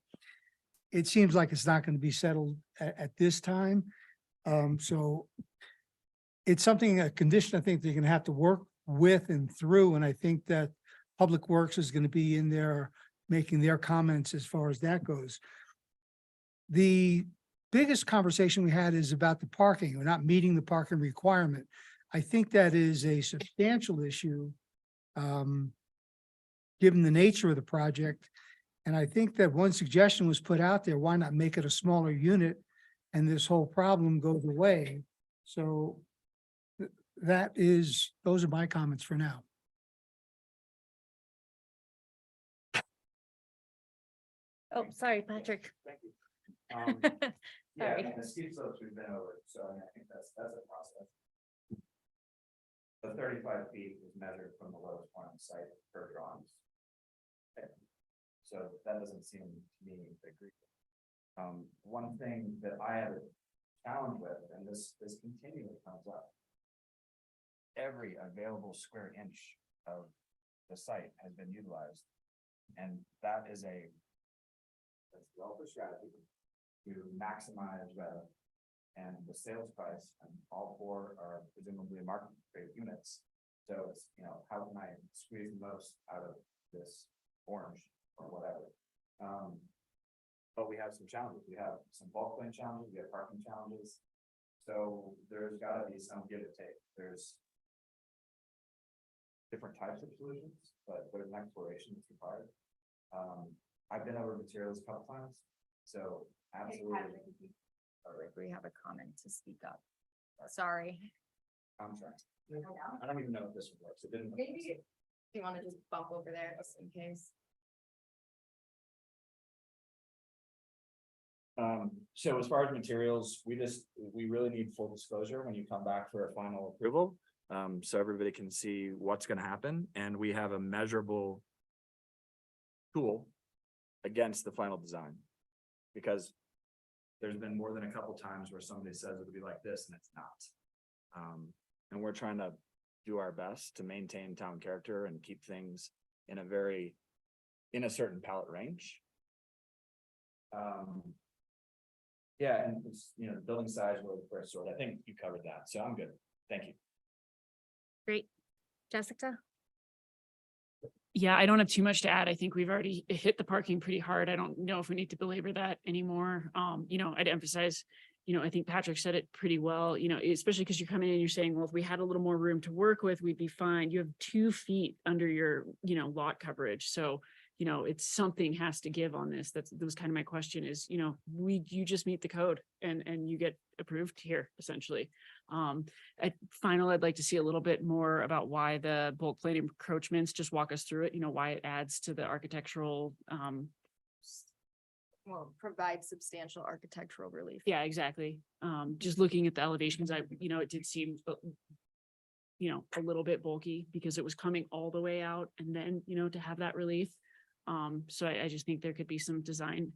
it seems like it's not going to be settled at this time. So it's something, a condition I think they're going to have to work with and through. And I think that Public Works is going to be in there making their comments as far as that goes. The biggest conversation we had is about the parking or not meeting the parking requirement. I think that is a substantial issue, given the nature of the project. And I think that one suggestion was put out there, why not make it a smaller unit and this whole problem goes away? So those are my comments for now. Oh, sorry, Patrick. Thank you. Sorry. I mean, the steep slopes we've been over, so I mean, I think that's a process. The 35 feet was measured from the lowest point on site per drawings. Okay. So that doesn't seem to me to agree. One thing that I have a challenge with, and this continually comes up. Every available square inch of the site has been utilized. And that is a developer strategy to maximize revenue. And the sales price, and all four are presumably market rate units. So it's, how can I squeeze the most out of this orange or whatever? But we have some challenges. We have some bulk plan challenges, we have parking challenges. So there's gotta be some give and take. There's different types of solutions, but there's an exploration that's required. I've been over materials a couple times, so absolutely. We have a comment to speak up. Sorry. I'm trying. I don't even know if this one works. It didn't. Maybe you want to just bump over there just in case. So as far as materials, we really need full disclosure when you come back for a final approval. So everybody can see what's gonna happen, and we have a measurable tool against the final design. Because there's been more than a couple times where somebody says it'll be like this and it's not. And we're trying to do our best to maintain town character and keep things in a certain palette range. Yeah, and it's, the building size was the first sort. I think you covered that, so I'm good. Thank you. Great. Jessica? Yeah, I don't have too much to add. I think we've already hit the parking pretty hard. I don't know if we need to belabor that anymore. I'd emphasize, I think Patrick said it pretty well, especially because you're coming in and you're saying, well, if we had a little more room to work with, we'd be fine. You have 2 feet under your, lot coverage. So, it's something has to give on this. That was kind of my question is, you just meet the code and you get approved here essentially. At final, I'd like to see a little bit more about why the bulk plane encroachments, just walk us through it, why it adds to the architectural, Well, provide substantial architectural relief. yeah, exactly. Just looking at the elevations, it did seem, a little bit bulky because it was coming all the way out and then, to have that relief. So I just think there could be some design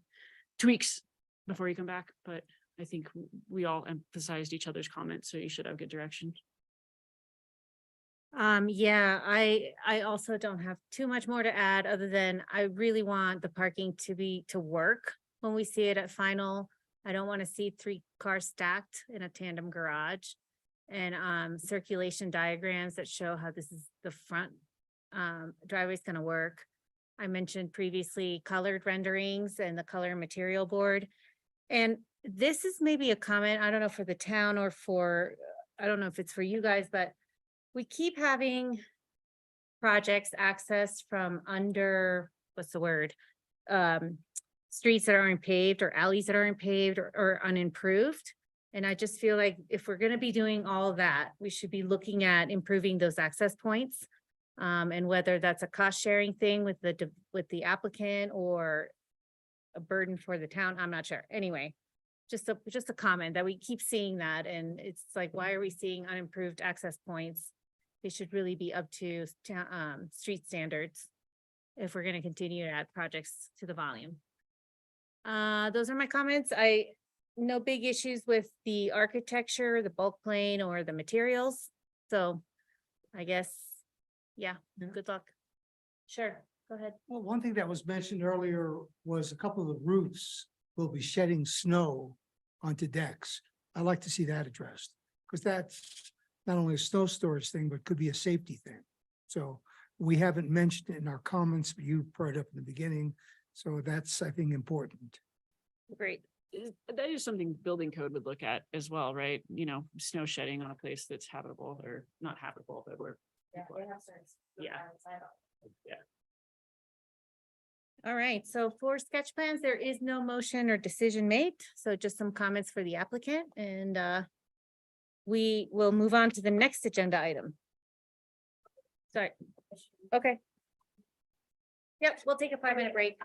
tweaks before you come back, but I think we all emphasized each other's comments, so you should have good direction. Yeah, I also don't have too much more to add other than I really want the parking to work when we see it at final. I don't want to see 3 cars stacked in a tandem garage. And circulation diagrams that show how this is the front driveway is going to work. I mentioned previously colored renderings and the color and material board. And this is maybe a comment, I don't know for the town or I don't know if it's for you guys, but we keep having projects accessed from under, what's the word? Streets that aren't paved or alleys that aren't paved or unimproved. And I just feel like if we're gonna be doing all of that, we should be looking at improving those access points. And whether that's a cost sharing thing with the applicant or a burden for the town, I'm not sure. Anyway, just a comment that we keep seeing that, and it's like, why are we seeing unimproved access points? They should really be up to street standards if we're going to continue to add projects to the volume. Those are my comments. No big issues with the architecture, the bulk plane, or the materials. So I guess, yeah, good luck. Sure, go ahead. Well, one thing that was mentioned earlier was a couple of the roofs will be shedding snow onto decks. I'd like to see that addressed, because that's not only a snow storage thing, but could be a safety thing. So we haven't mentioned it in our comments, but you brought it up in the beginning. So that's, I think, important. Great. That is something building code would look at as well, right? Snow shedding on a place that's habitable or not habitable, but we're. Yeah, they have certs. Yeah. Yeah. All right, so for sketch plans, there is no motion or decision made, so just some comments for the applicant, and we will move on to the next agenda item. Sorry. Okay. Yep, we'll take a 5-minute break.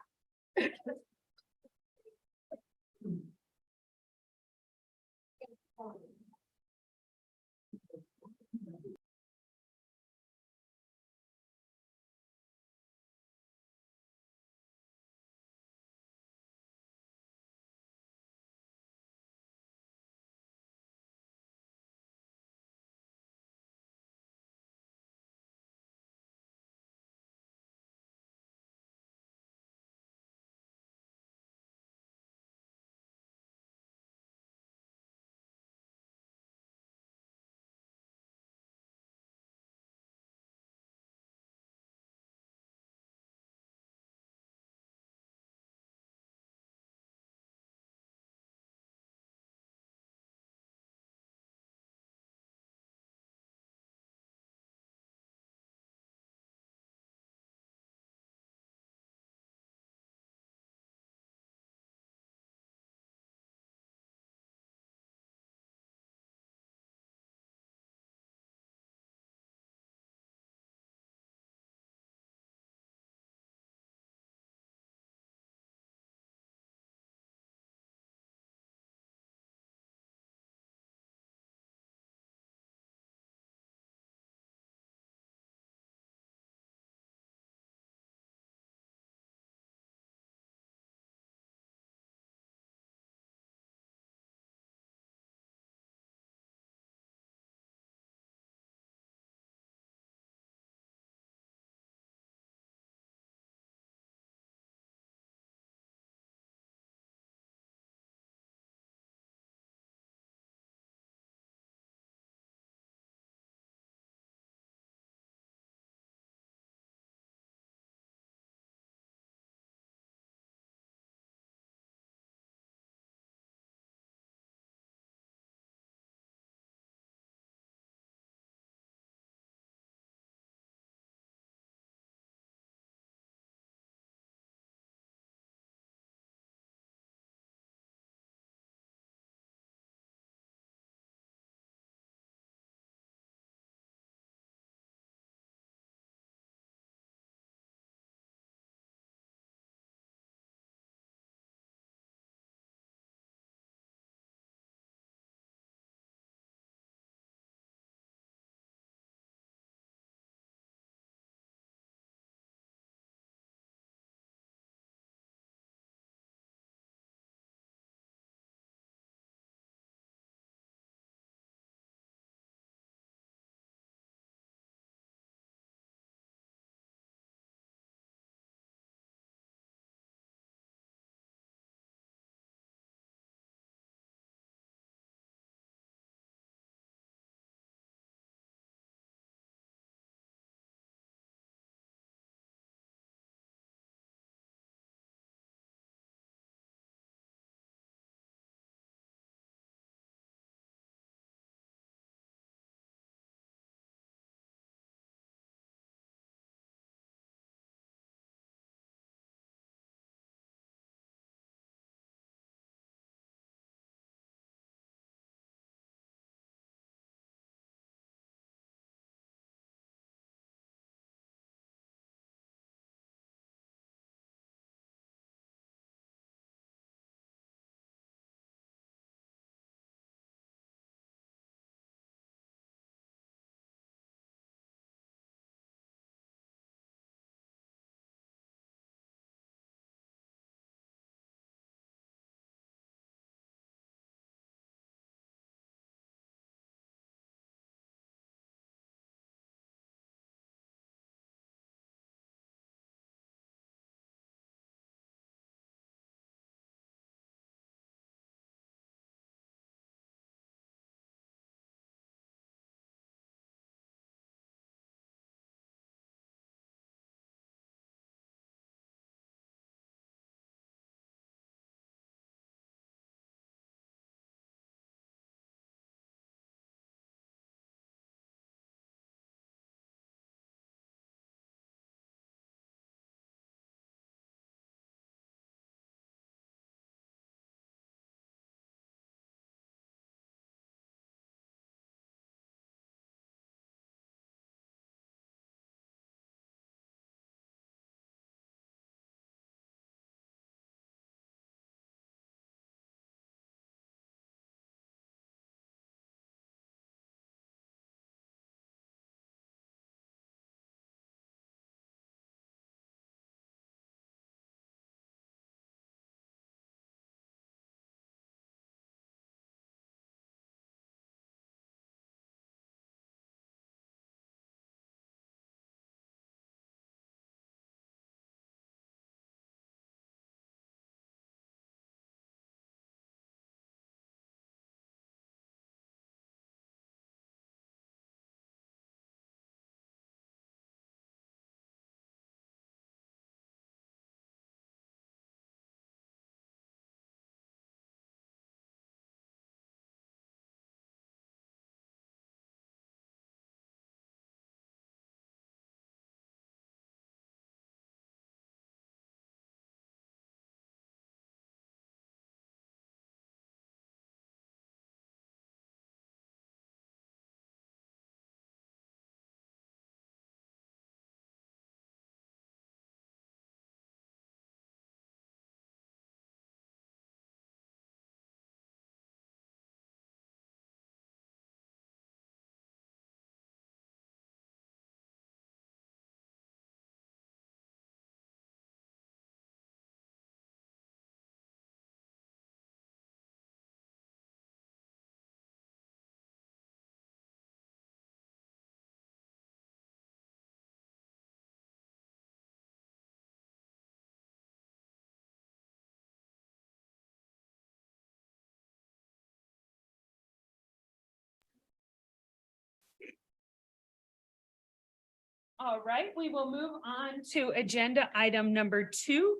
All right, we will move on to agenda item number 2,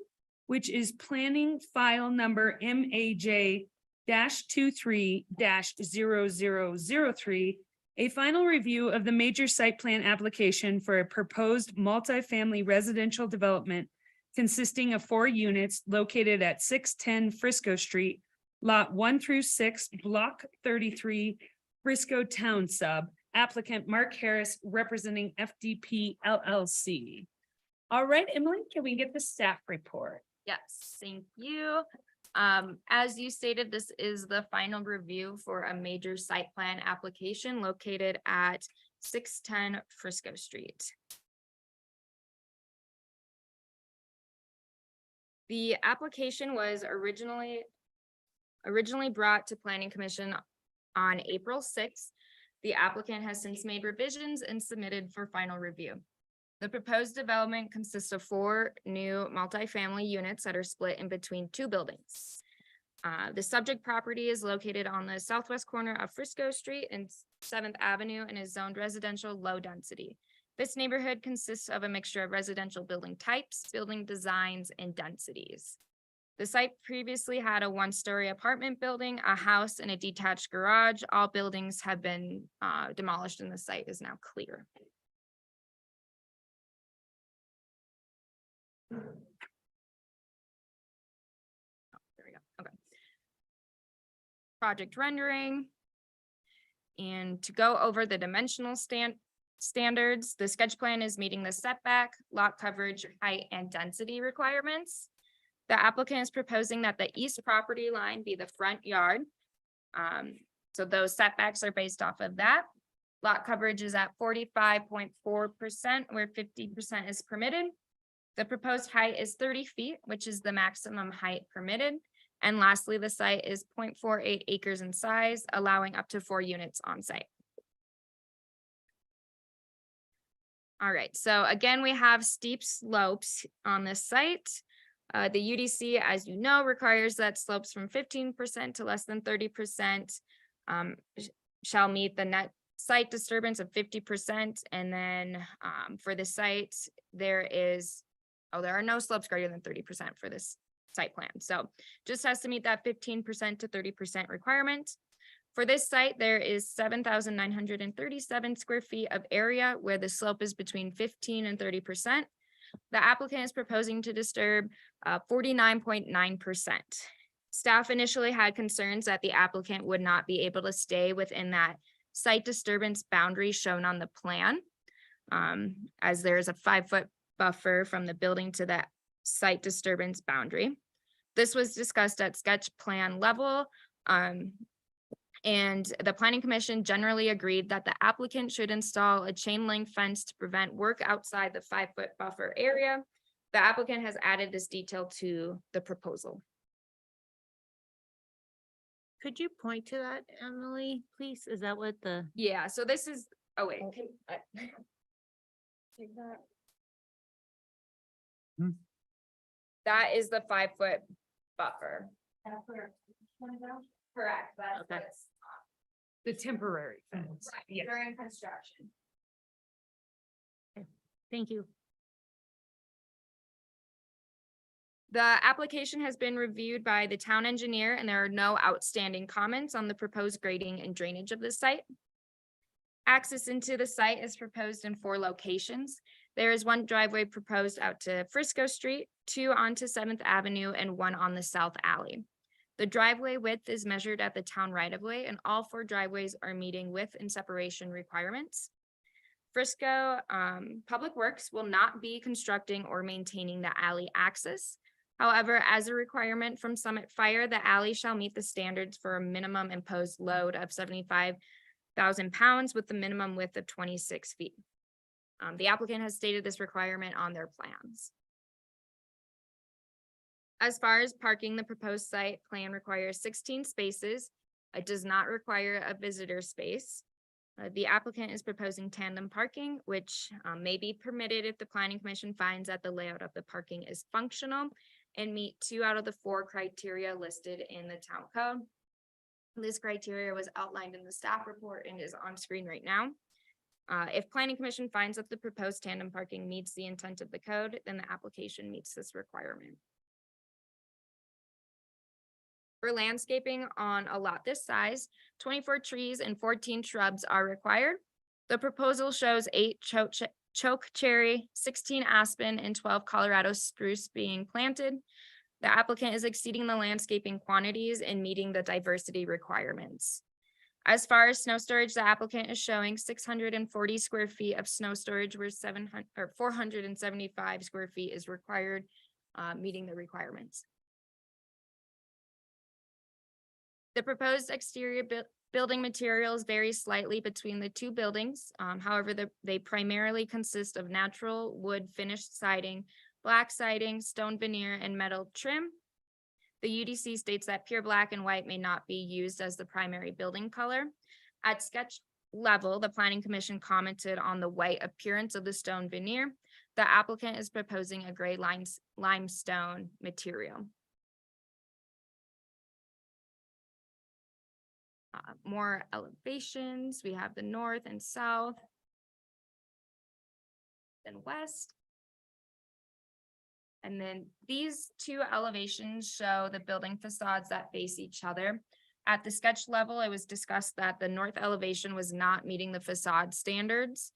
which is planning file number MAJ 23 0003. A final review of the major site plan application for a proposed multifamily residential development consisting of 4 units located at 610 Frisco Street, lot 1 through 6, block 33, Frisco Town Sub. Applicant Mark Harris representing FDP LLC. All right, Emily, can we get the staff report? Yes, thank you. As you stated, this is the final review for a major site plan application located at 610 Frisco Street. The application was originally brought to Planning Commission on April 6th. The applicant has since made revisions and submitted for final review. The proposed development consists of 4 new multifamily units that are split in between 2 buildings. The subject property is located on the southwest corner of Frisco Street and 7th Avenue and is zoned residential low density. This neighborhood consists of a mixture of residential building types, building designs, and densities. The site previously had a 1-story apartment building, a house, and a detached garage. All buildings have been demolished and the site is now clear. Oh, there we go. Okay. Project rendering. And to go over the dimensional standards, the sketch plan is meeting the setback, lot coverage, height, and density requirements. The applicant is proposing that the east property line be the front yard. So those setbacks are based off of that. Lot coverage is at 45.4%, where 50% is permitted. The proposed height is 30 feet, which is the maximum height permitted. And lastly, the site is 0.48 acres in size, allowing up to 4 units on site. All right, so again, we have steep slopes on this site. The UDC, as you know, requires that slopes from 15% to less than 30% shall meet the net site disturbance of 50%. And then for the site, there are no slopes greater than 30% for this site plan. So just has to meet that 15% to 30% requirement. For this site, there is 7,937 square feet of area where the slope is between 15 and 30%. The applicant is proposing to disturb 49.9%. Staff initially had concerns that the applicant would not be able to stay within that site disturbance boundary shown on the plan, as there is a 5-foot buffer from the building to that site disturbance boundary. This was discussed at sketch plan level, and the Planning Commission generally agreed that the applicant should install a chain link fence to prevent work outside the 5-foot buffer area. The applicant has added this detail to the proposal. Could you point to that, Emily, please? Is that what the? Yeah, so this is, oh wait. Can I take that? That is the 5-foot buffer. Correct, that's Okay. what's The temporary fence. right, Yes. during construction. Thank you. The application has been reviewed by the town engineer and there are no outstanding comments on the proposed grading and drainage of the site. Access into the site is proposed in 4 locations. There is 1 driveway proposed out to Frisco Street, 2 onto 7th Avenue, and 1 on the South Alley. The driveway width is measured at the town right-of-way, and all 4 driveways are meeting width and separation requirements. Frisco Public Works will not be constructing or maintaining the alley access. However, as a requirement from Summit Fire, the alley shall meet the standards for a minimum imposed load of 75,000 pounds with the minimum width of 26 feet. The applicant has stated this requirement on their plans. As far as parking, the proposed site plan requires 16 spaces. It does not require a visitor space. The applicant is proposing tandem parking, which may be permitted if the Planning Commission finds that the layout of the parking is functional and meet 2 out of the 4 criteria listed in the town code. This criteria was outlined in the staff report and is on screen right now. If planning commission finds that the proposed tandem parking meets the intent of the code, then the application meets this requirement. For landscaping on a lot this size, 24 trees and 14 shrubs are required. The proposal shows 8 choke cherry, 16 aspen, and 12 Colorado spruce being planted. The applicant is exceeding the landscaping quantities and meeting the diversity requirements. As far as snow storage, the applicant is showing 640 square feet of snow storage where 475 square feet is required, meeting the requirements. The proposed exterior building materials vary slightly between the two buildings. However, they primarily consist of natural wood finished siding, black siding, stone veneer, and metal trim. The UDC states that pure black and white may not be used as the primary building color. At sketch level, the planning commission commented on the white appearance of the stone veneer. The applicant is proposing a gray limestone material. More elevations, we have the north and south, then west. And then these two elevations show the building facades that face each other. At the sketch level, it was discussed that the north elevation was not meeting the facade standards.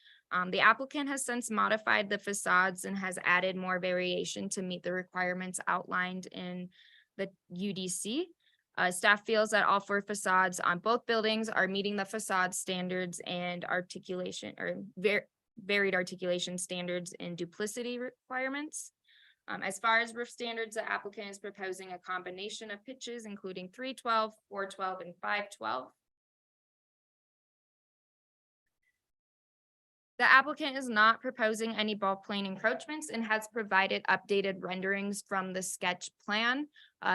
The applicant has since modified the facades and has added more variation to meet the requirements outlined in the UDC. Staff feels that all 4 facades on both buildings are meeting the facade standards and articulation or varied articulation standards and duplicity requirements. As far as roof standards, the applicant is proposing a combination of pitches, including 312, 412, and 512. The applicant is not proposing any bulk plane encroachments and has provided updated renderings from the sketch plan.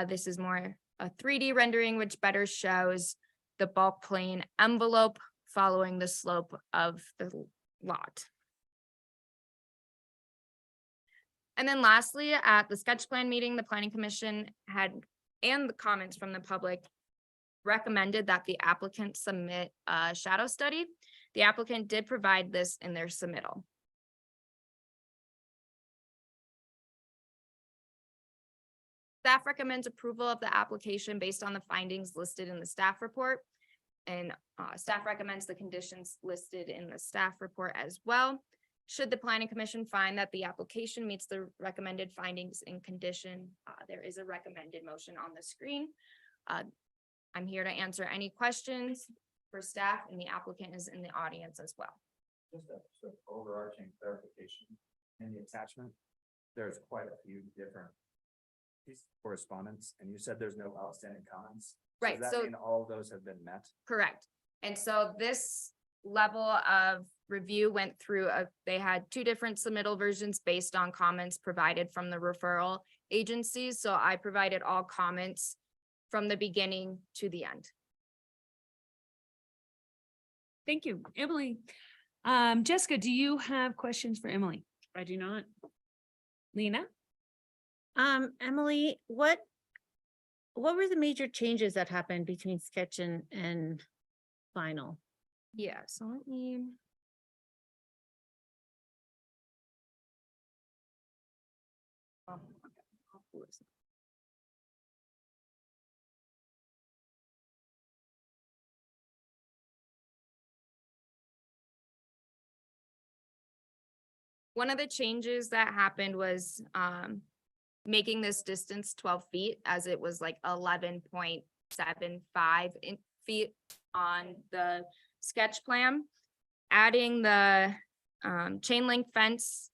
This is more a 3D rendering, which better shows the bulk plane envelope following the slope of the lot. And then lastly, at the sketch plan meeting, the planning commission and the comments from the public recommended that the applicant submit a shadow study. The applicant did provide this in their submittal. Staff recommends approval of the application based on the findings listed in the staff report. And staff recommends the conditions listed in the staff report as well. Should the planning commission find that the application meets the recommended findings and condition, there is a recommended motion on the screen. I'm here to answer any questions for staff, and the applicant is in the audience as well. Just a sort of overarching clarification in the attachment. There's quite a few different pieces of correspondence, and you said there's no outstanding comments. Right, Does that mean all of those have been met? Correct. And so this level of review went through, they had 2 different submittal versions based on comments provided from the referral agencies. So I provided all comments from the beginning to the end. Thank you, Emily. Jessica, do you have questions for Emily? I do not. Lena? Emily, what were the major changes that happened between sketch and final? Yeah, so let me. One of the changes that happened was making this distance 12 feet, as it was like 11.75 feet on the sketch plan. Adding the chain link fence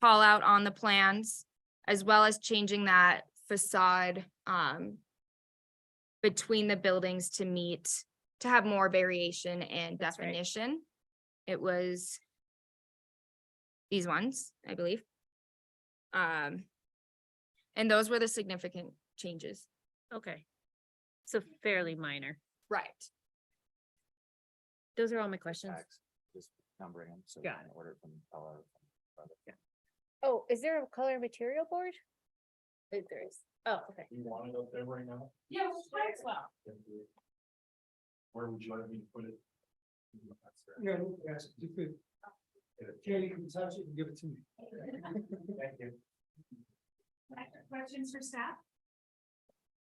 call out on the plans, as well as changing that facade between the buildings to have more variation and definition. It was these ones, I believe. And those were the significant changes. Okay. So fairly minor. Right. Those are all my questions. Just numbering them, so Got in order from color. Oh, is there a color material board? There is. Oh, okay. You want to go there right now? Yeah, well. Where would you like me to put it? Yeah, yes, you could. Katie can touch it and give it to me. Thank you. Questions for staff?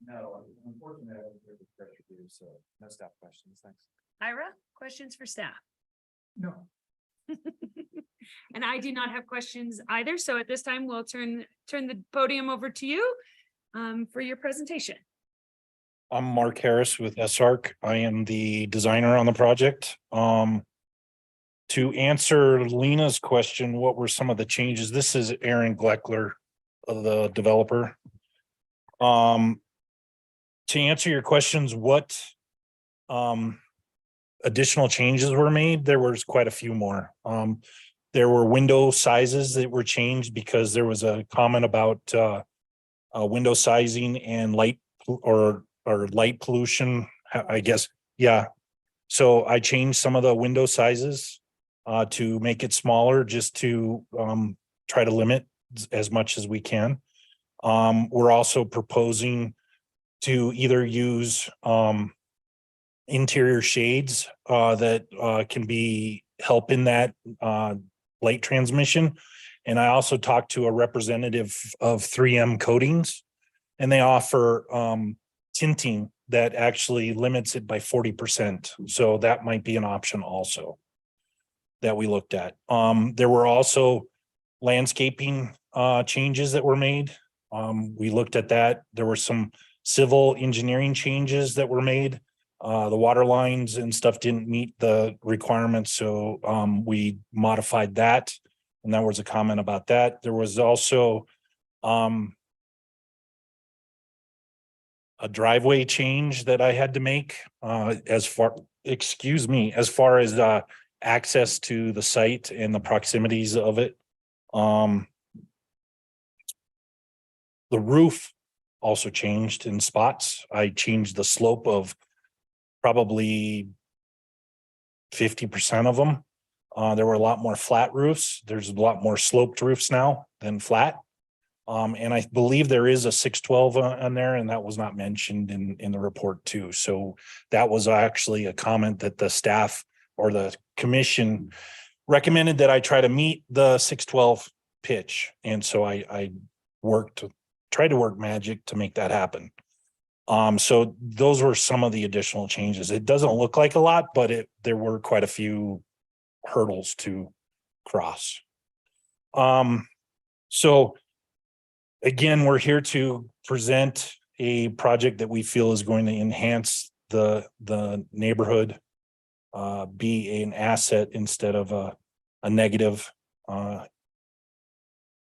No, unfortunately, I don't have the pressure to do, so no staff questions, thanks. Ira, questions for staff? No. And I do not have questions either. So at this time, we'll turn the podium over to you for your presentation. I'm Mark Harris with SARC. I am the designer on the project. To answer Lena's question, what were some of the changes? This is Aaron Gleckler, the developer. To answer your questions, what additional changes were made? There was quite a few more. There were window sizes that were changed because there was a comment about window sizing and light or light pollution, I guess. Yeah. So I changed some of the window sizes to make it smaller, just to try to limit as much as we can. We're also proposing to either use interior shades that can be help in that light transmission. And I also talked to a representative of 3M Coatings, and they offer tinting that actually limits it by 40%. So that might be an option also that we looked at. There were also landscaping changes that were made. We looked at that. There were some civil engineering changes that were made. The water lines and stuff didn't meet the requirements, so we modified that. And there was a comment about that. There was also a driveway change that I had to make as far as access to the site and the proximities of it. The roof also changed in spots. I changed the slope of probably 50% of them. There were a lot more flat roofs. There's a lot more sloped roofs now than flat. And I believe there is a 612 on there, and that was not mentioned in the report too. So that was actually a comment that the staff or the commission recommended that I try to meet the 612 pitch. And so I tried to work magic to make that happen. So those were some of the additional changes. It doesn't look like a lot, but there were quite a few hurdles to cross. So again, we're here to present a project that we feel is going to enhance the neighborhood, be an asset instead of a negative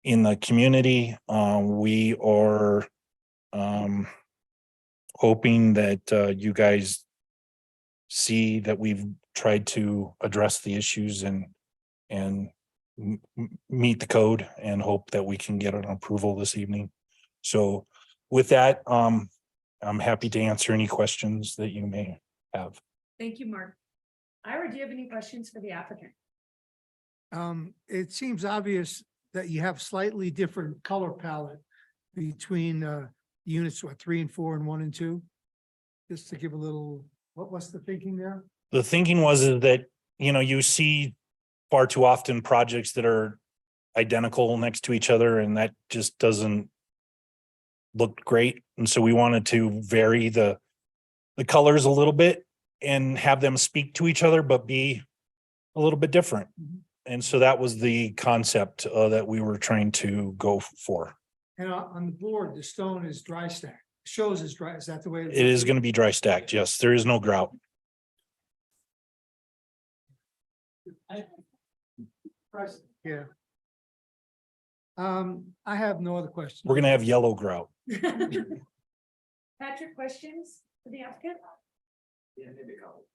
in the community. We are hoping that you guys see that we've tried to address the issues and meet the code, and hope that we can get an approval this evening. So with that, I'm happy to answer any questions that you may have. Thank you, Mark. Ira, do you have any questions for the applicant? It seems obvious that you have slightly different color palette between units 3 and 4 and 1 and 2. Just to give a little, what's the thinking there? The thinking was is that, you see far too often projects that are identical next to each other, and that just doesn't look great. And so we wanted to vary the colors a little bit and have them speak to each other, but be a little bit different. And so that was the concept that we were trying to go for. And on the board, the stone is dry stack. Shows is dry. Is that the way? It is going to be dry stacked. Yes, there is no grout. Yeah. I have no other questions. We're going to have yellow grout. Patrick, questions for the applicant? Yeah, maybe a couple.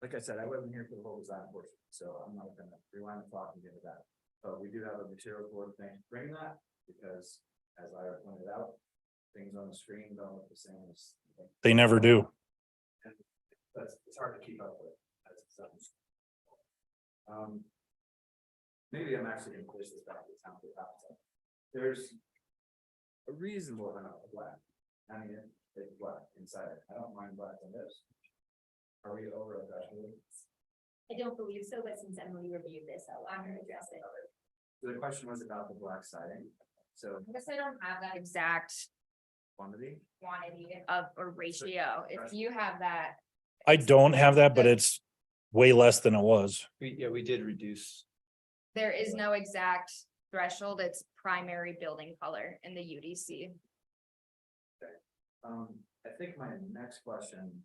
Like I said, I wasn't here for the whole design portion, so I'm not gonna rewind the clock and get to that. But we do have a material board thing to bring that, because as I pointed out, things on the screen don't look the same as. They never do. But it's hard to keep up with as it sounds. Maybe I'm actually gonna push this back to the town. There's a reasonable amount of black. I mean, it's black inside. I don't mind black on this. Are we over a threshold? I don't believe so, but since Emily reviewed this, I'm gonna address it. The question was about the black siding, so I guess I don't have that exact quantity. quantity of or ratio. If you have that. I don't have that, but it's way less than it was. We did reduce. There is no exact threshold. It's primary building color in the UDC. I think my next question.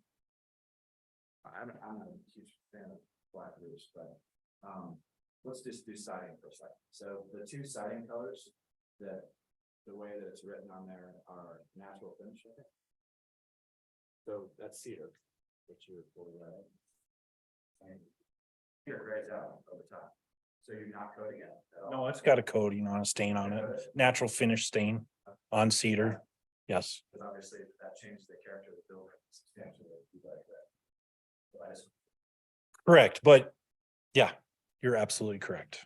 I'm not a huge fan of black roofs, but, let's just do siding for a second. So the two siding colors that, the way that it's written on there are natural finish. I think. So that's cedar, which you're fully right. And cedar grays out over time. So you're not coating it at all. No, it's got a coating on a stain on it, natural finish stain on cedar. Yes. Because obviously that changed the character of the building substantially. If you like that. So I just, Correct, but yeah, you're absolutely correct.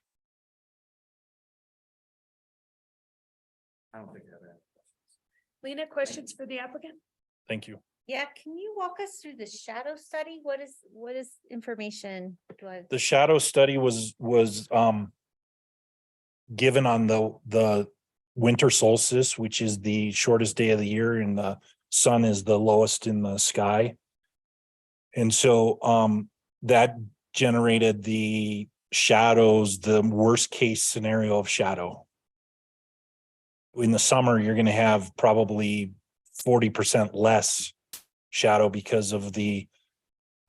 I don't think I have any questions. Lena, questions for the applicant? Thank you. Yeah, can you walk us through the shadow study? What is information? The shadow study was given on the winter solstice, which is the shortest day of the year and the sun is the lowest in the sky. And so that generated the shadows, the worst case scenario of shadow. In the summer, you're going to have probably 40% less shadow because of the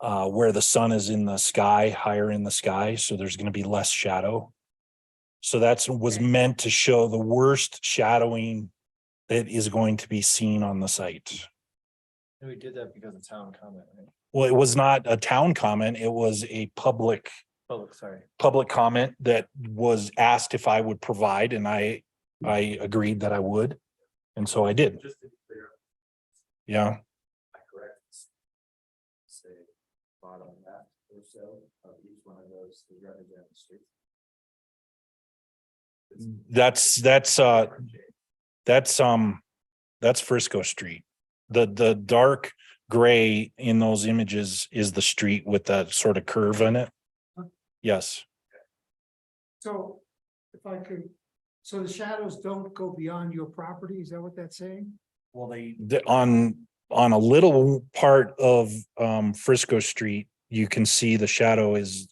where the sun is in the sky, higher in the sky. So there's going to be less shadow. So that's was meant to show the worst shadowing that is going to be seen on the site. We did that because of town comment, right? Well, it was not a town comment. It was a public Sorry. comment that was asked if I would provide, and I agreed that I would. And so I did. Just to be clear. Yeah. I correct. Say bottom left or so of each one of those to represent the street. That's Frisco Street. The dark gray in those images is the street with that sort of curve in it. Yes. So if I could, so the shadows don't go beyond your property, is that what that's saying? Well, on a little part of Frisco Street, you can see the shadow is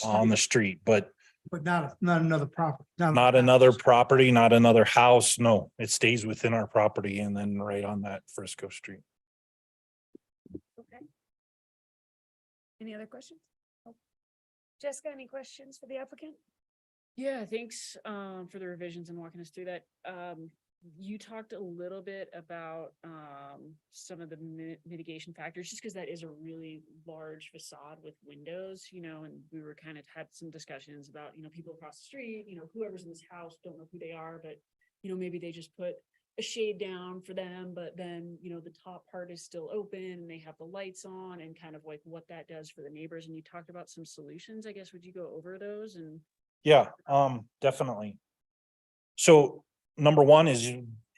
on the street, but But not another property. not another property, not another house. No, it stays within our property and then right on that Frisco Street. Okay. Any other questions? Jessica, any questions for the applicant? Yeah, thanks for the revisions and walking us through that. You talked a little bit about some of the mitigation factors, just because that is a really large facade with windows, and we were kind of had some discussions about, people across the street, whoever's in this house don't know who they are, but maybe they just put a shade down for them, but then, the top part is still open and they have the lights on and kind of like what that does for the neighbors. And you talked about some solutions, I guess, would you go over those and? Yeah, definitely. So number one is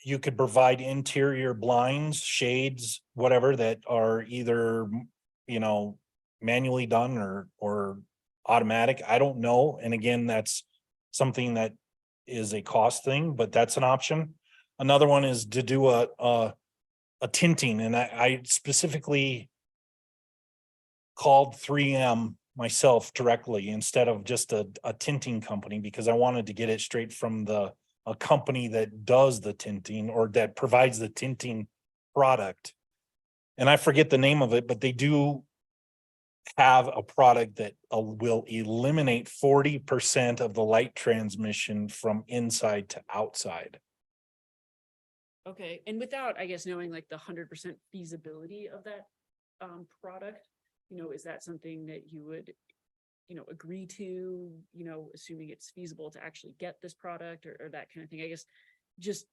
you could provide interior blinds, shades, whatever that are either, manually done or automatic. I don't know. And again, that's something that is a cost thing, but that's an option. Another one is to do a tinting, and I specifically called 3M myself directly instead of just a tinting company, because I wanted to get it straight from a company that does the tinting or that provides the tinting product. And I forget the name of it, but they do have a product that will eliminate 40% of the light transmission from inside to outside. Okay, and without, I guess, knowing like the 100% feasibility of that product, is that something that you would, agree to, assuming it's feasible to actually get this product or that kind of thing, I guess, just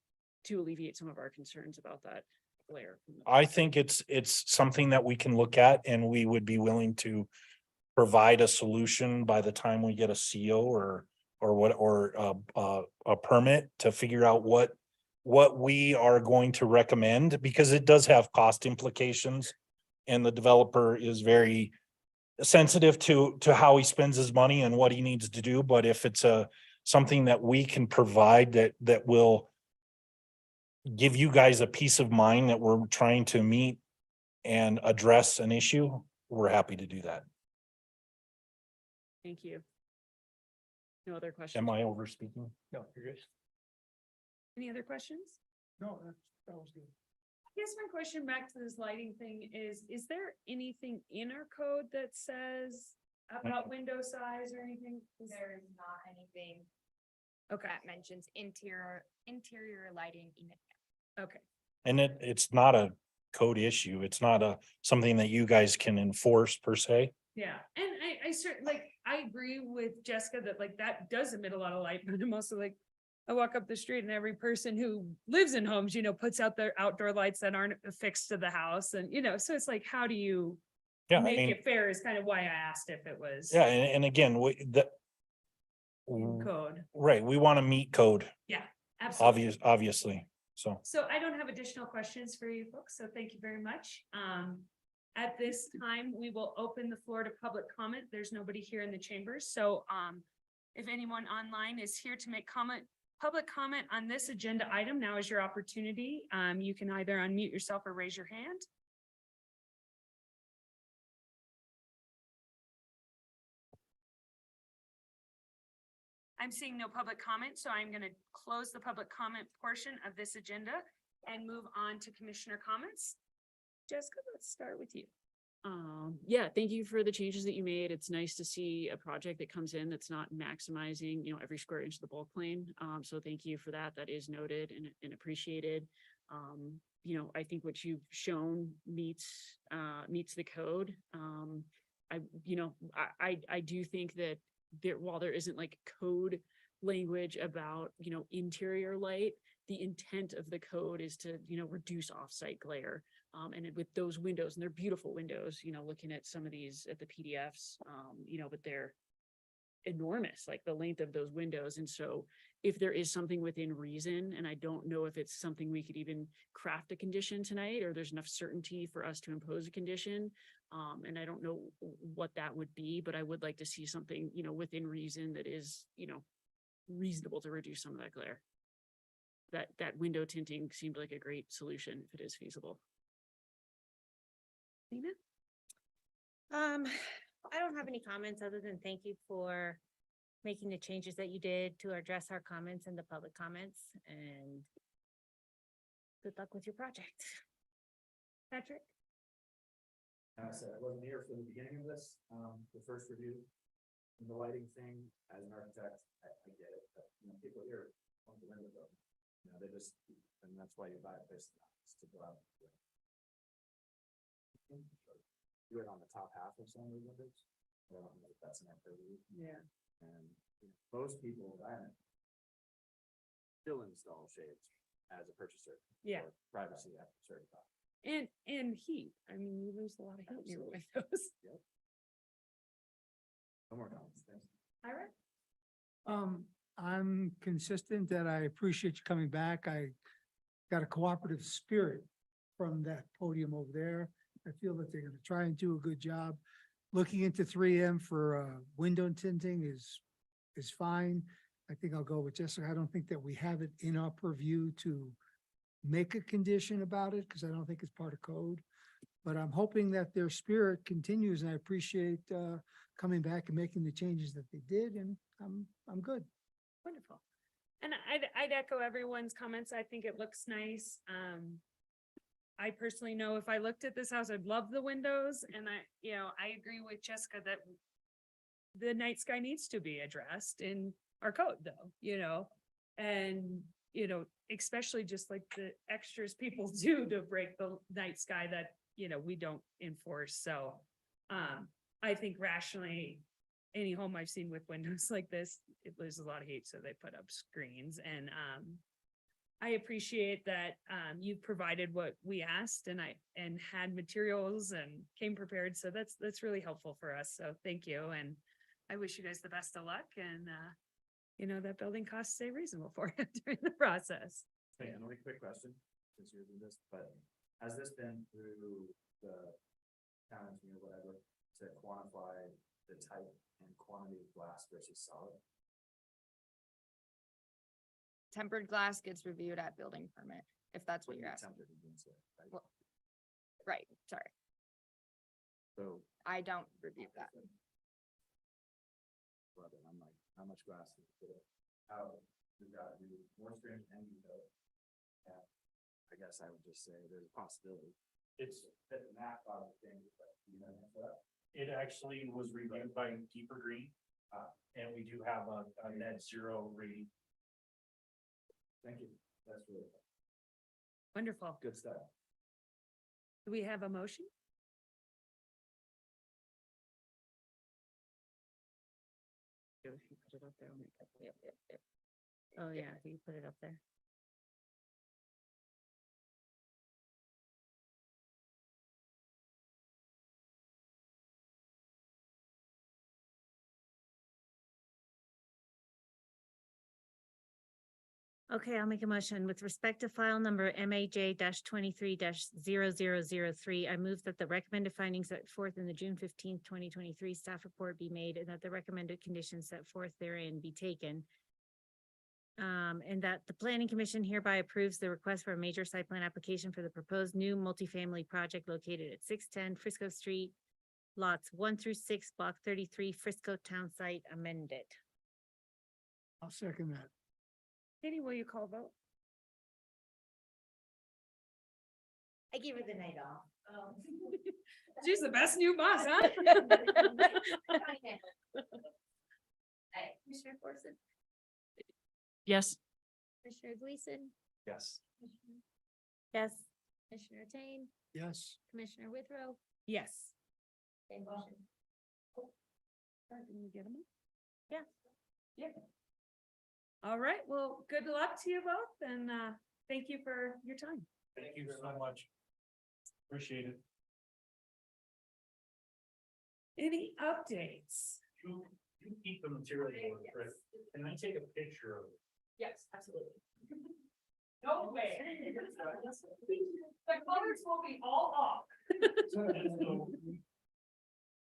to alleviate some of our concerns about that glare. I think it's something that we can look at, and we would be willing to provide a solution by the time we get a CO or a permit to figure out what we are going to recommend, because it does have cost implications. And the developer is very sensitive to how he spends his money and what he needs to do, but if it's something that we can provide that will give you guys a peace of mind that we're trying to meet and address an issue, we're happy to do that. Thank you. No other questions? Am I over speaking? No, you're good. Any other questions? No, that was good. I guess my question back to this lighting thing is there anything in our code that says about window size or anything? There is not anything Okay, that mentions interior lighting in it. okay. And it's not a code issue. It's not something that you guys can enforce per se. Yeah, and I certainly, like, I agree with Jessica that like that does emit a lot of light, but I'm also like, I walk up the street and every person who lives in homes, you know, puts out their outdoor lights that aren't affixed to the house and, you know, so it's like, how do you Yeah, I make mean, it fair is kind of why I asked if it was yeah, and again, in code. right, we want to meet code, Yeah, absolutely. obviously, so. So I don't have additional questions for you folks, so thank you very much. At this time, we will open the floor to public comment. There's nobody here in the chambers, so if anyone online is here to make public comment on this agenda item, now is your opportunity. You can either unmute yourself or raise your hand. I'm seeing no public comment, so I'm going to close the public comment portion of this agenda and move on to commissioner comments. Jessica, let's start with you. Yeah, thank you for the changes that you made. It's nice to see a project that comes in that's not maximizing, you know, every square inch of the bulk plane. So thank you for that. That is noted and appreciated. You know, I think what you've shown meets the code. I do think that while there isn't like code language about, you know, interior light, the intent of the code is to, you know, reduce off-site glare. And with those windows, and they're beautiful windows, you know, looking at some of these at the PDFs, you know, but they're enormous, like the length of those windows. And so if there is something within reason, and I don't know if it's something we could even craft a condition tonight, or there's enough certainty for us to impose a condition. And I don't know what that would be, but I would like to see something, you know, within reason that is, you know, reasonable to reduce some of that glare. That window tinting seemed like a great solution if it is feasible. Nina? I don't have any comments other than thank you for making the changes that you did to address our comments in the public comments, and good luck with your project. Patrick? I said, I wasn't here for the beginning of this, the first review. And the lighting thing, as an architect, I get it, but you know, people here want the window open. You know, they just, and that's why you buy a place to go out. Do it on the top half of some of the windows. I don't know if that's an purview. Yeah. And you know, most people that I know still install shades as a purchaser. Yeah. for Privacy after certified. And heat. I mean, you lose a lot of heat in your windows. Yep. No more comments, thanks. Ira? I'm consistent that I appreciate you coming back. I got a cooperative spirit from that podium over there. I feel that they're gonna try and do a good job. Looking into 3M for window tinting is fine. I think I'll go with Jessica. I don't think that we have it in our purview to make a condition about it, because I don't think it's part of code. But I'm hoping that their spirit continues, and I appreciate coming back and making the changes that they did, and I'm good. Wonderful. And I'd echo everyone's comments. I think it looks nice. I personally know if I looked at this house, I'd love the windows, and I agree with Jessica that the night sky needs to be addressed in our code though, and, especially just like the extras people do to break the night sky that, we don't enforce. So, I think rationally, any home I've seen with windows like this, it loses a lot of heat, so they put up screens. And I appreciate that you've provided what we asked, and had materials and came prepared. So that's really helpful for us. So thank you, and I wish you guys the best of luck. And that building costs stay reasonable for you during the process. Hey, and only quick question, since you're doing this, but has this been through the town engineer, whatever, to quantify the type and quantity of glass versus solid? Tempered glass gets reviewed at building permit, if that's what you're asking. Tempered against it, right? Well, Right, sorry, So, I don't review that. well, then I'm like, how much glass is it? How, we've got to do more stringent and detailed. Yeah, I guess I would just say there's a possibility. It's, That the map out of things, but you know, it actually was reviewed by Deeper Green. And we do have a net zero rating. thank you. That's really Wonderful. good stuff. Do we have a motion? Oh, yeah, you put it up there. Okay, I'll make a motion with respect to file number MAJ 23 I move that the recommended findings set forth in the June 15th, 2023 staff report be made and that the recommended conditions set forth therein be taken. And that the planning commission hereby approves the request for a major site plan application for the proposed new multifamily project located at 610 Frisco Street, lots 1 through 6, block 33, Frisco Town Site amended. I'll second that. Katie, will you call vote? I gave her the night off. She's the best new boss, huh? Commissioner Forson, Yes. Commissioner Gleason, Yes. Yes. Commissioner Tain, Yes. Commissioner Withrow. Yes. Same motion. Can you get them? Yeah. Yeah. All right, well, good luck to you both and thank you for your time. Thank you so much. Appreciate it. Any updates? You keep the material, right? Can I take a picture of it? Yes, absolutely. No way. The colors will be all off.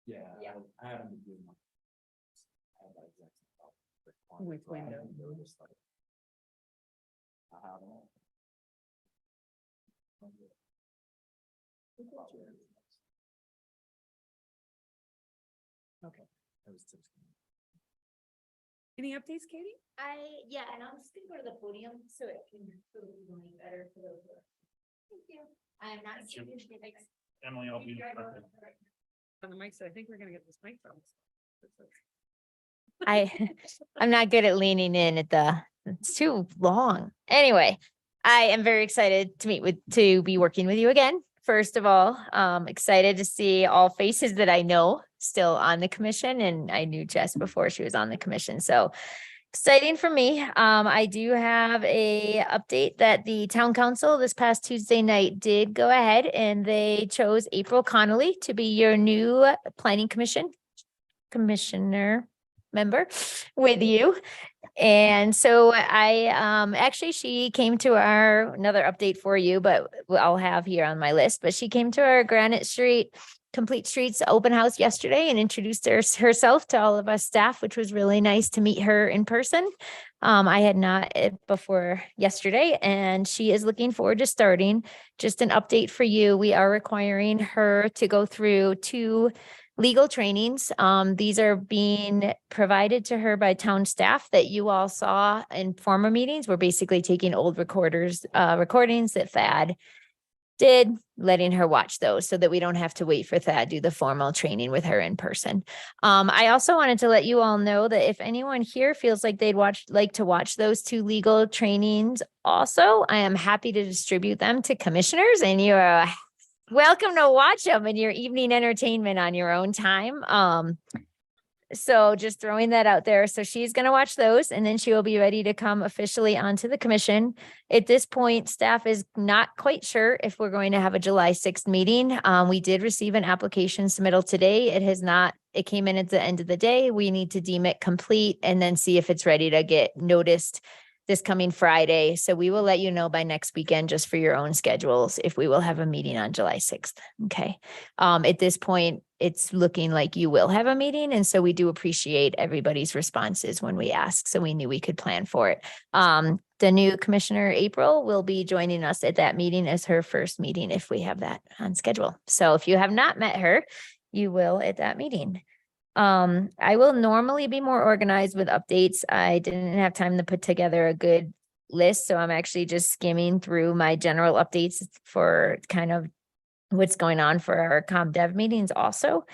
Yeah. I haven't been doing much. I have that exact same problem. With window. They're just like, I have them all. Okay. That was tips. Any updates, Katie? Yeah, and I'm just gonna go to the podium so it can be better for those. Thank you. I am not Thank you. seeing anything. Emily, I'll be. On the mic, so I think we're gonna get this mic from. I'm not good at leaning in at it's too long. Anyway, I am very excited to be working with you again. First of all, excited to see all faces that I know still on the commission, and I knew Jess before she was on the commission. So exciting for me. I do have a update that the town council this past Tuesday night did go ahead and they chose April Connolly to be your new planning commissioner member with you. And so actually she came to another update for you, but I'll have here on my list, but she came to our Granite Street Complete Streets open house yesterday and introduced herself to all of us staff, which was really nice to meet her in person. I had not before yesterday, and she is looking forward to starting. Just an update for you. We are requiring her to go through 2 legal trainings. These are being provided to her by town staff that you all saw in former meetings. We're basically taking old recordings that Thad did, letting her watch those so that we don't have to wait for Thad do the formal training with her in person. I also wanted to let you all know that if anyone here feels like they'd like to watch those 2 legal trainings also, I am happy to distribute them to commissioners, and you are welcome to watch them in your evening entertainment on your own time. So just throwing that out there. So she's going to watch those, and then she will be ready to come officially onto the commission. At this point, staff is not quite sure if we're going to have a July 6th meeting. We did receive an application submittal today. It came in at the end of the day. We need to deem it complete and then see if it's ready to get noticed this coming Friday. So we will let you know by next weekend, just for your own schedules, if we will have a meeting on July 6th. Okay. At this point, it's looking like you will have a meeting. And so we do appreciate everybody's responses when we ask. So we knew we could plan for it. The new Commissioner April will be joining us at that meeting as her first meeting if we have that on schedule. So if you have not met her, you will at that meeting. I will normally be more organized with updates. I didn't have time to put together a good list, so I'm actually just skimming through my general updates for kind of what's going on for our comm dev meetings also.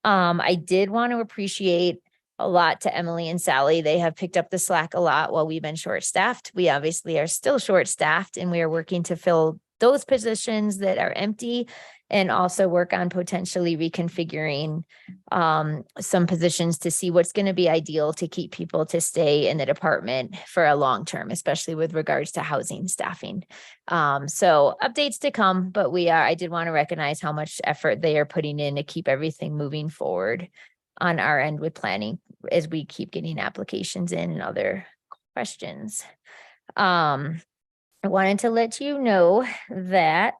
I did want to appreciate a lot to Emily and Sally. They have picked up the slack a lot while we've been short-staffed. We obviously are still short-staffed and we are working to fill those positions that are empty and also work on potentially reconfiguring some positions to see what's going to be ideal to keep people to stay in the department for a long term, especially with regards to housing staffing. So updates to come, but I did want to recognize how much effort they are putting in to keep everything moving forward on our end with planning as we keep getting applications in and other questions. I wanted to let you know that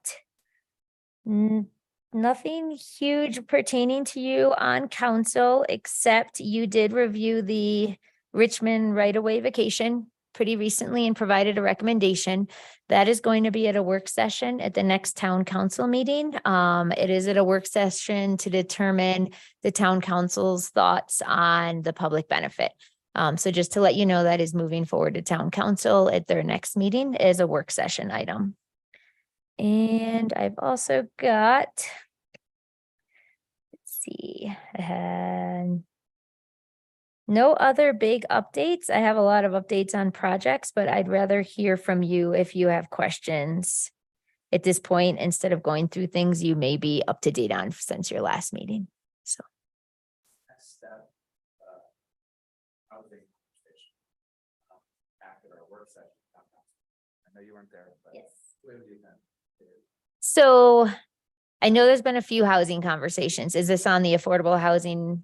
nothing huge pertaining to you on council, except you did review the Richmond right-of-way vacation pretty recently and provided a recommendation. That is going to be at a work session at the next town council meeting. It is at a work session to determine the town council's thoughts on the public benefit. So just to let you know, that is moving forward to town council at their next meeting as a work session item. And I've also got, let's see, no other big updates. I have a lot of updates on projects, but I'd rather hear from you if you have questions at this point, instead of going through things you may be up to date on since your last meeting. So. Next step, housing conversation, after our work session. I know you weren't there, but. Yes. What do you think? So I know there's been a few housing conversations. Is this on the affordable housing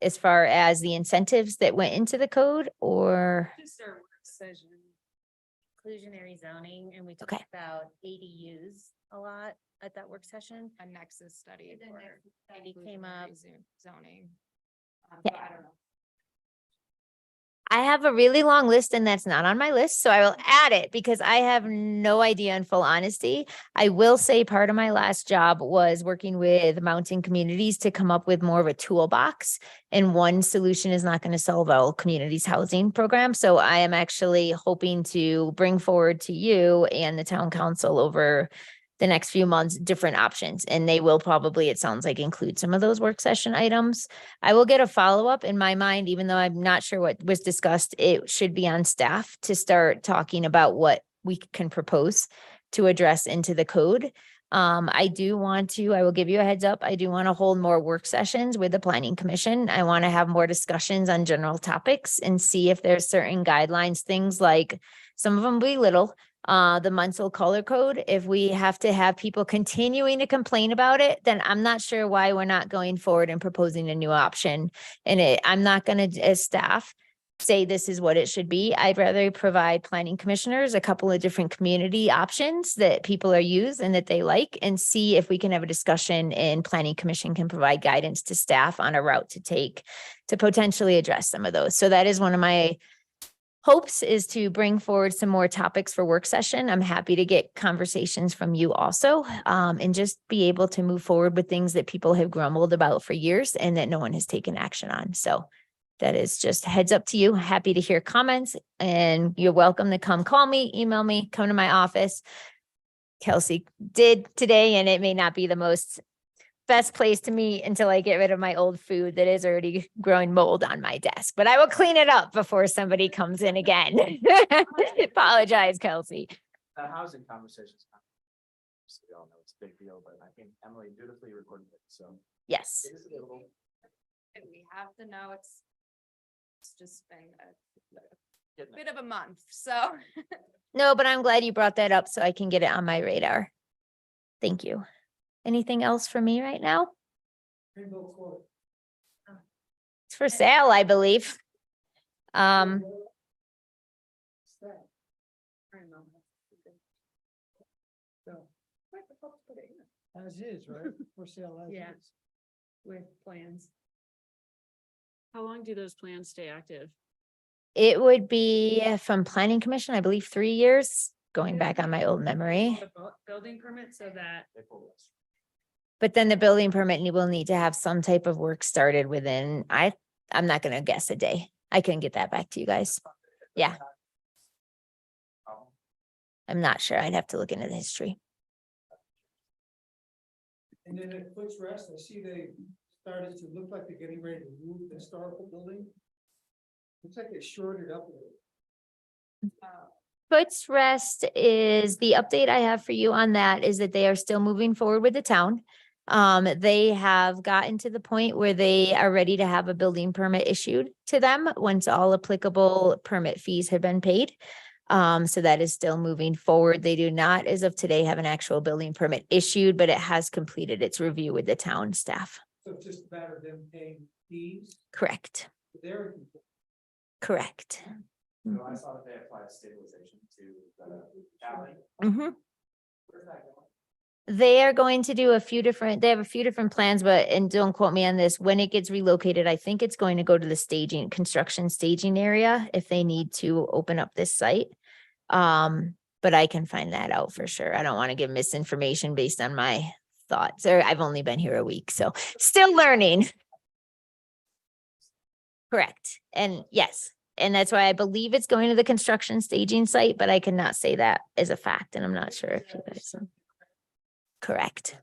as far as the incentives that went into the code, or? Just our work session. Inclusionary zoning, and we Okay. talked about ADUs a lot at that work session. A nexus study. The for nexus study came up. Zoning. Yeah. So I don't know. I have a really long list and that's not on my list, so I will add it because I have no idea in full honesty. I will say part of my last job was working with mountain communities to come up with more of a toolbox, and one solution is not going to solve all communities' housing program. So I am actually hoping to bring forward to you and the town council over the next few months, different options, and they will probably, it sounds like, include some of those work session items. I will get a follow-up in my mind, even though I'm not sure what was discussed. It should be on staff to start talking about what we can propose to address into the code. I will give you a heads up. I do want to hold more work sessions with the planning commission. I want to have more discussions on general topics and see if there's certain guidelines, things like some of them will be little, the Munsell color code. If we have to have people continuing to complain about it, then I'm not sure why we're not going forward and proposing a new option. And I'm not going to, as staff, say this is what it should be. I'd rather provide planning commissioners a couple of different community options that people are used and that they like, and see if we can have a discussion and planning commission can provide guidance to staff on a route to take to potentially address some of those. So that is one of my hopes, is to bring forward some more topics for work session. I'm happy to get conversations from you also, and just be able to move forward with things that people have grumbled about for years and that no one has taken action on. So that is just a heads up to you. Happy to hear comments, and you're welcome to come call me, email me, come to my office. Kelsey did today, and it may not be the best place to meet until I get rid of my old food that is already growing mold on my desk, but I will clean it up before somebody comes in again. Apologize, Kelsey. The housing conversations. So we all know it's a big deal, but I think Emily dutifully recorded it, so. Yes. It is available. And we have to know it's just been a Getting it. bit of a month, so. No, but I'm glad you brought that up so I can get it on my radar. Thank you. Anything else for me right now? It's for sale, I believe. As is, right? For sale as Yeah. is. with plans? How long do those plans stay active? It would be from planning commission, I believe, 3 years, going back on my old memory. The building permit so that, But then the building permit will need to have some type of work started within, I'm not gonna guess a day. I can get that back to you guys. Yeah. I'm not sure. I'd have to look into the history. And then at Foots Rest, I see they started to look like they're getting ready to move the historical building. Looks like they shored it up a little. Foots Rest is, the update I have for you on that is that they are still moving forward with the town. They have gotten to the point where they are ready to have a building permit issued to them once all applicable permit fees have been paid. So that is still moving forward. They do not, as of today, have an actual building permit issued, but it has completed its review with the town staff. So it's just a matter of them paying fees. Correct, They're correct. So I saw that they applied stabilization to the alley. Mhm. Where's that going? They are going to do they have a few different plans, but, and don't quote me on this, when it gets relocated, I think it's going to go to the construction staging area if they need to open up this site. But I can find that out for sure. I don't want to give misinformation based on my thoughts, or I've only been here a week, so still learning. Correct. And yes, and that's why I believe it's going to the construction staging site, but I cannot say that as a fact, and I'm not sure if you guys. Correct.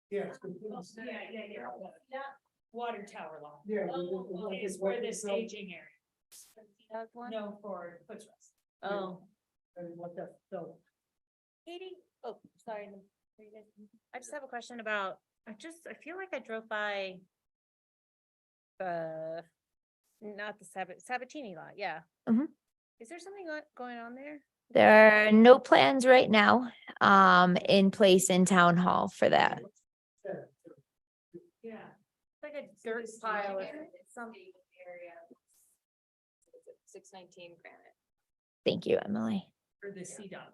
Yeah. yeah. Water tower lot. Yeah. Is where the staging area. No, for Foots Rest. Oh. And what that, so. Katie, oh, sorry. I just have a question about, I feel like I drove by not the Sabatini lot, yeah. Mhm. Is there something going on there? There are no plans right now, in place in town hall for that. Yeah. Like a dirt pile. Some area. 619 Granite. Thank you, Emily. For the CDOT.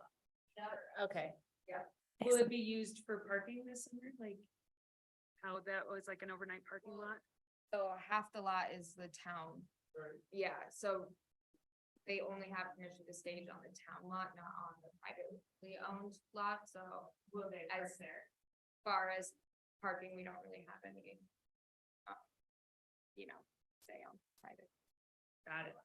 Okay. Will it be used for parking this summer? Like how that was like an overnight parking lot? So half the lot is the town. Yeah, so they only have permission to stage on the town lot, not on the privately owned lot, so. Will they park As there? far as parking, we don't really have any. Say on private. Got it.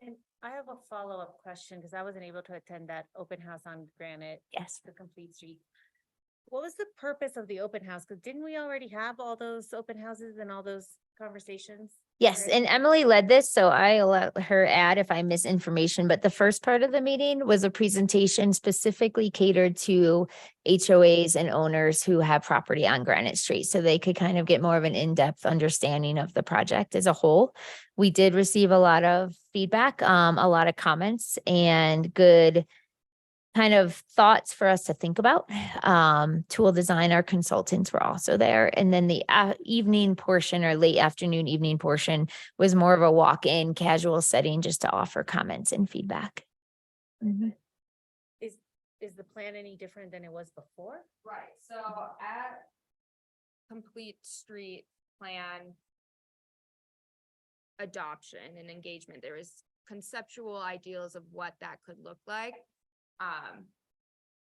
And I have a follow-up question, because I wasn't able to attend that open house on Granite. Yes. The Complete Street. What was the purpose of the open house? Because didn't we already have all those open houses and all those conversations? Yes, and Emily led this, so I'll let her add if I miss information, but the first part of the meeting was a presentation specifically catered to HOAs and owners who have property on Granite Street, so they could kind of get more of an in-depth understanding of the project as a whole. We did receive a lot of feedback, a lot of comments and good kind of thoughts for us to think about. Tool design, our consultants were also there. And then the evening portion or late afternoon evening portion was more of a walk-in casual setting just to offer comments and feedback. Is the plan any different than it was before? Right, so at Complete Street Plan adoption and engagement, there is conceptual ideals of what that could look like.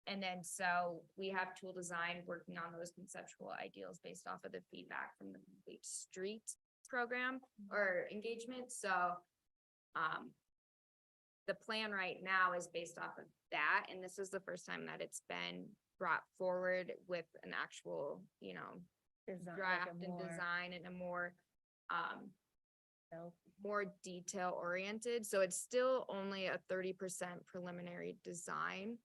And then so we have tool design working on those conceptual ideals based off of the feedback from the Complete Street program or engagement, so the plan right now is based off of that, and this is the first time that it's been brought forward with an actual, draft and design and a more more detail oriented, so it's still only a 30% preliminary design.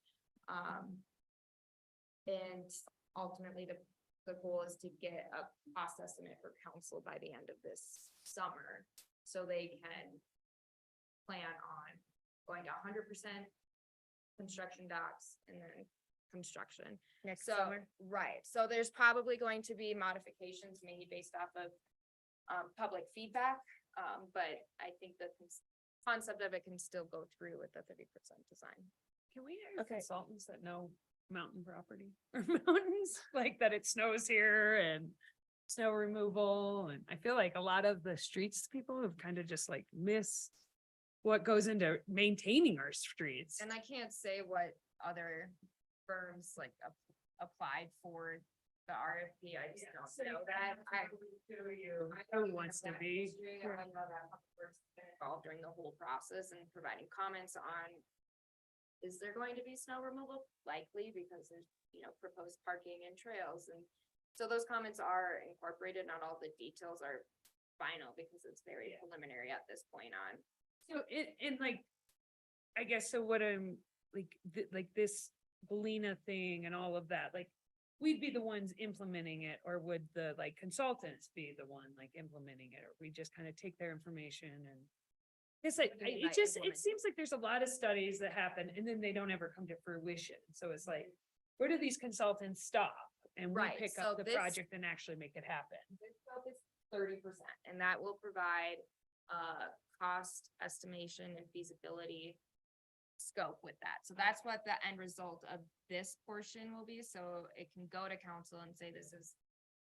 And ultimately the goal is to get a cost estimate for council by the end of this summer, so they can plan on going to 100% construction docs and then construction. Next So, summer? right, so there's probably going to be modifications maybe based off of public feedback, but I think the concept of it can still go through with the 30% design. Can we hire Okay. consultants that know mountain property or mountains, like that it snows here and snow removal. And I feel like a lot of the streets people have kind of just like missed what goes into maintaining our streets. And I can't say what other firms like applied for the RFP. I just don't know that. Who wants to be? I know that we're involved during the whole process and providing comments on. Is there going to be snow removal? Likely, because there's, proposed parking and trails, and so those comments are incorporated. Not all the details are final because it's very preliminary at this point on. So in like, I guess, so what I'm like this Belina thing and all of that, like, we'd be the ones implementing it, or would the like consultants be the one like implementing it, or we just kind of take their information and. It's like, What do you mean it by just, it implement? seems like there's a lot of studies that happen and then they don't ever come to fruition. So it's like, where do these consultants stop? And we Right, pick so up the this- project and actually make it happen. This scope is 30%, and that will provide cost estimation and feasibility scope with that. So that's what the end result of this portion will be. So it can go to council and say, this is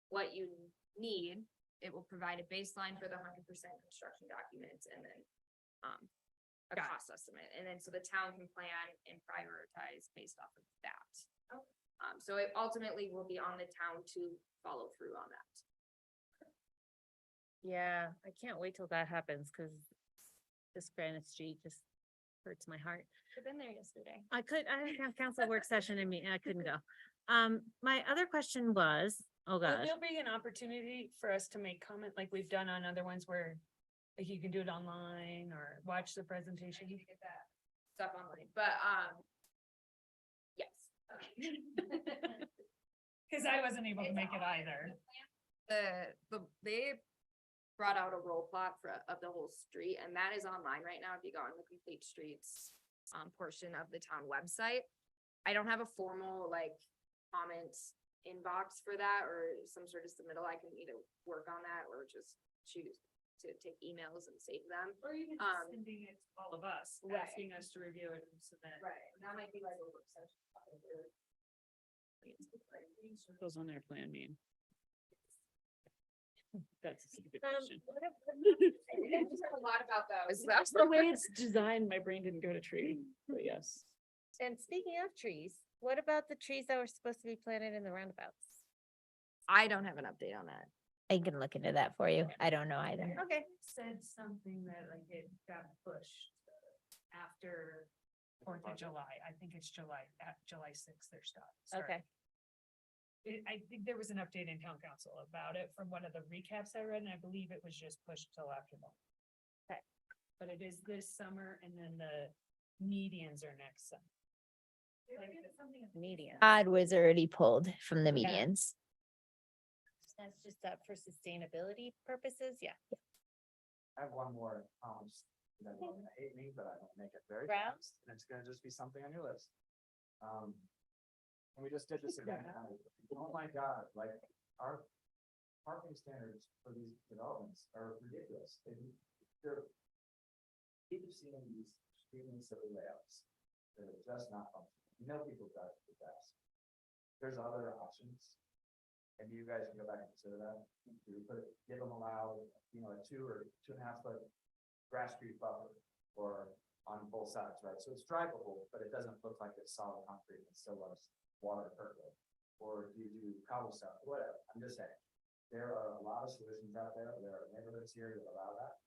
what you need. It will provide a baseline for the 100% construction documents, and then a Got it. cost estimate. And then so the town can plan and prioritize based off of that. So it ultimately will be on the town to follow through on that. Yeah, I can't wait till that happens because this Granite Street just hurts my heart. I've been there yesterday. I had council work session and I couldn't go. My other question was, oh Well, gosh, there'll be an opportunity for us to make comment like we've done on other ones where like you can do it online or watch the I presentation. need to get that stuff online, but, yes. Cause I wasn't able to make it either. They brought out a roll plot of the whole street, and that is online right now if you go on the Complete Streets portion of the town website. I don't have a formal like comment inbox for that or some sort of submittal. I can either work on that or just choose to take emails and save them. Or even Um, sending it to all of us, right. asking us to review it and submit. Right, that might be like a work session. Circles on their plan mean. That's a stupid Um, question. There's a lot about those. That's the way it's designed. My brain didn't go to tree, but yes. and speaking of trees, what about the trees that were supposed to be planted in the roundabouts? I don't have an update on that. I can look into that for you. I don't know either. Okay. Said something that like it got pushed after 4th of July. I think it's July, at July 6th, they're starting. Okay. I think there was an update in town council about it from one of the recaps I read, and I believe it was just pushed till after that. Okay. But it is this summer and then the medians are next summer. Median. Odd was already pulled from the Yeah. medians. That's just up for sustainability purposes, yeah. I have one more, that will hate me, but I will make it very Grounds? fast, and it's gonna just be something on your list. And we just did this event, and oh my God, like, our parking standards for these developments are ridiculous. They're keep seeing these extremely silly layouts that are just not functional. People drive too fast. There's other options. And you guys can go back and consider that. Do we give them allowed, a 2 or 2.5 foot grass street buffer or on both sides, right? So it's drivable, but it doesn't look like it's solid concrete and still lets water percolate. Or do you do cobblestone, whatever. I'm just saying, there are a lot of solutions out there. There are neighborhoods here that allow that.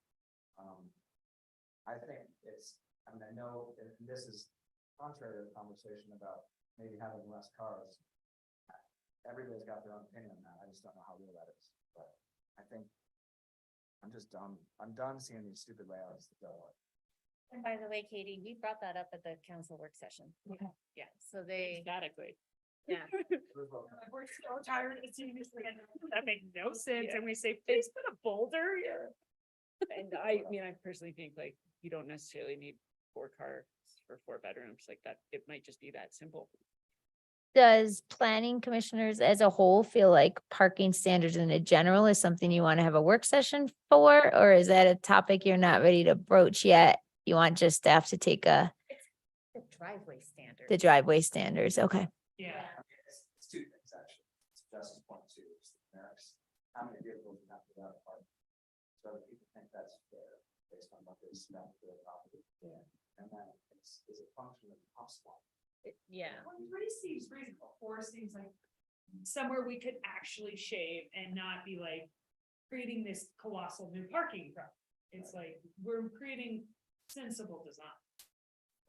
I think I know, and this is contrary to the conversation about maybe having less cars. Everybody's got their own opinion on that. I just don't know how real that is, but I think I'm just done. I'm done seeing these stupid layouts that don't work. And by the way, Katie, we brought that up at the council work session. Okay. Yeah, so they, Statically. yeah. We're so tired of seeing this again. That makes no sense. And we say, please put a boulder here. And I mean, I personally think like you don't necessarily need 4 cars for 4 bedrooms like that. It might just be that simple. Does planning commissioners as a whole feel like parking standards in a general is something you want to have a work session for? Or is that a topic you're not ready to broach yet? You want just staff to take The driveway standard. the driveway standards? Okay. Yeah. It's two things, actually. It's Justin's point too, is the merits. How many vehicles you have to that park? So other people think that's fair based on what they spent for their property. Yeah. And then is it function of the cost line? Yeah. Three seems reasonable, four seems like somewhere we could actually shave and not be like creating this colossal new parking problem. It's like, we're creating sensible design.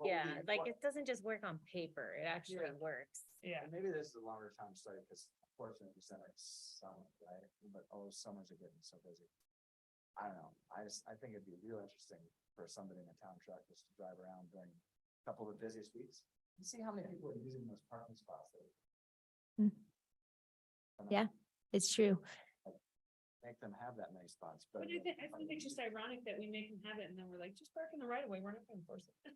Yeah, like it doesn't just work on paper, it actually works. Yeah. And maybe this is a longer time study, because unfortunately, we said like summer, right? But all those summers are getting so busy. I don't know, I think it'd be real interesting for somebody in a town truck just to drive around during a couple of the busiest weeks and see how many people are using those parking spots. Yeah, it's true. Make them have that many spots. But I think it's just ironic that we make them have it and then we're like, just park in the right of way, we're not gonna enforce it.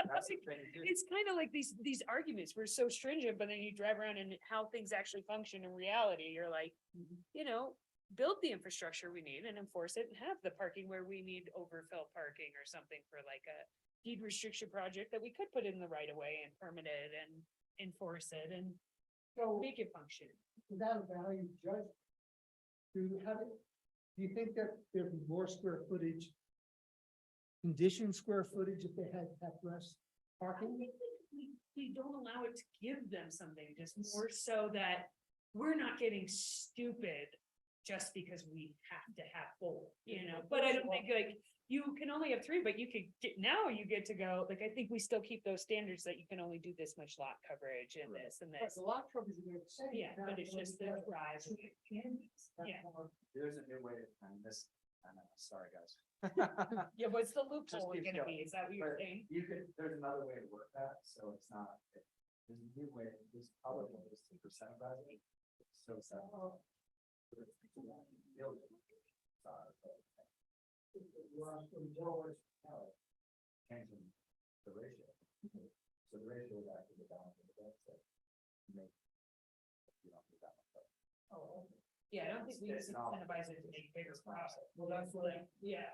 That's the thing, too. It's kind of like these arguments, we're so stringent, but then you drive around and how things actually function in reality, you're like, you know, build the infrastructure we need and enforce it and have the parking where we need overfill parking or something for like a deed restriction project that we could put in the right of way and permit it and enforce it and make it function. Without a value judgment, do you think that there'd be more square footage? Conditioned square footage if they had less I parking? think we don't allow it to give them something, just more so that we're not getting stupid just because we have to have four, you know, but I don't think like, you can only have three, but you could get, now you get to go, like, I think we still keep those standards that you can only do this much lot coverage and this and this. The lot coverage is the same. Yeah, but it's just the drive. Yeah. There's a new way, and this, I know, sorry, guys. Yeah, what's the loophole keep gonna going. be? Is that what you're But saying? You could, there's another way to work that, so it's not, there's a new way, there's probably is to percent about it. So it's that. Changing the ratio. So the ratio is actually the balance of the deficit. Make. You don't do that much. Oh, okay. Yeah, I don't think we It's not- incentivize it to make bigger profit. Well, that's like, yeah,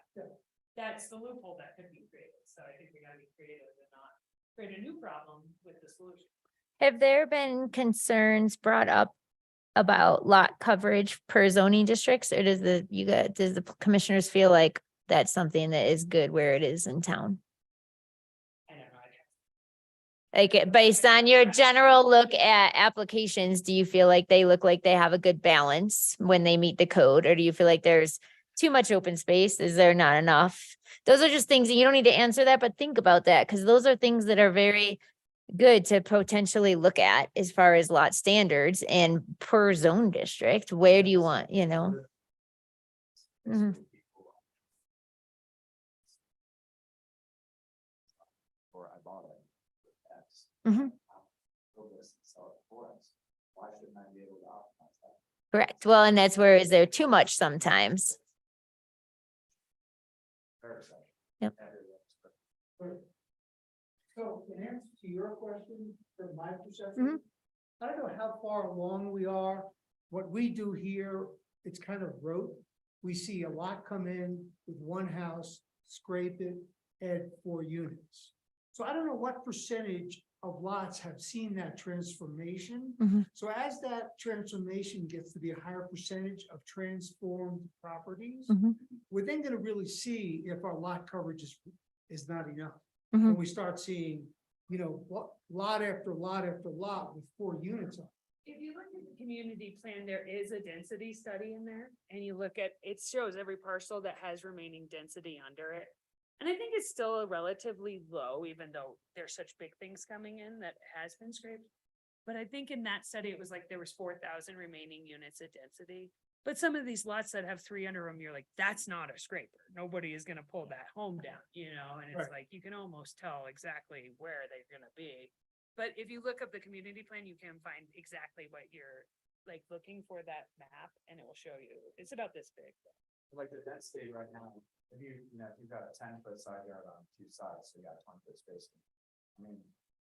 that's the loophole that could be created. So I think we gotta be creative and not create a new problem with the solution. Have there been concerns brought up about lot coverage per zoning districts, or does does the commissioners feel like that's something that is good where it is in town? I don't know. I guess. Like based on your general look at applications, do you feel like they look like they have a good balance when they meet the code? Or do you feel like there's too much open space? Is there not enough? Those are just things that you don't need to answer that, but think about that, because those are things that are very good to potentially look at as far as lot standards and per zone district. Where do you want, you know? Mhm. Or I bought it. with X. Mhm. Build this and sell it for us. Why shouldn't I be able to optimize that? Correct. Well, and that's where is there too much sometimes? Very exciting. Yep. So in answer to your question, from my Mhm. perception, I don't know how far along we are. What we do here, it's kind of rote. We see a lot come in with one house, scrape it, add 4 units. So I don't know what percentage of lots have seen that transformation. Mhm. So as that transformation gets to be a higher percentage of transformed properties, Mhm. we're then gonna really see if our lot coverage is not enough. Mhm. When we start seeing, you know, lot after lot after lot with 4 units on. If you look at the community plan, there is a density study in there and you look at, it shows every parcel that has remaining density under it. And I think it's still a relatively low, even though there's such big things coming in that has been scraped. But I think in that study, it was like there was 4,000 remaining units of density. But some of these lots that have 3 under them, you're like, that's not a scraper. Nobody is gonna pull that home down, you know, and it's Right. like, you can almost tell exactly where they're gonna be. But if you look up the community plan, you can find exactly what you're like looking for that map and it will show you. It's about this big. Like the density right now, if you've got a 10-foot side yard on 2 sides, so you got 20-foot spacing. I mean,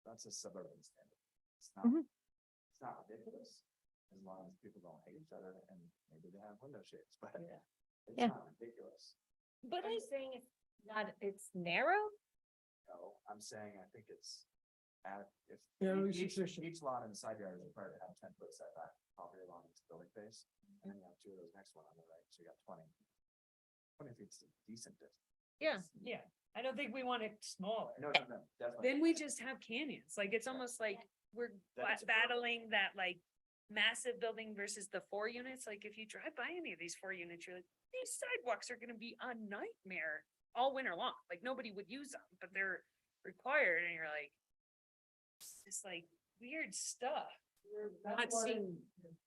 that's a suburban standard. It's not, Mhm. it's not ridiculous, as long as people don't hate each other and maybe they have window shades, but Yeah. it's Yeah. not ridiculous. But I'm saying it's not, it's narrow? No, I'm saying I think it's Yeah, it's Each sufficient. lot in the side yard is required to have 10-foot setback property along its building face. And then you have two of those next one on the right, so you got 20. 20 feet's a decent distance. Yeah, I don't think we want it smaller. No, definitely. Then we just have canyons, like, it's almost like we're Then it's a- battling that like massive building versus the 4 units, like if you drive by any of these 4 units, you're like, these sidewalks are gonna be a nightmare all winter long, like nobody would use them, but they're required, and you're like, it's like weird stuff. Not seeing,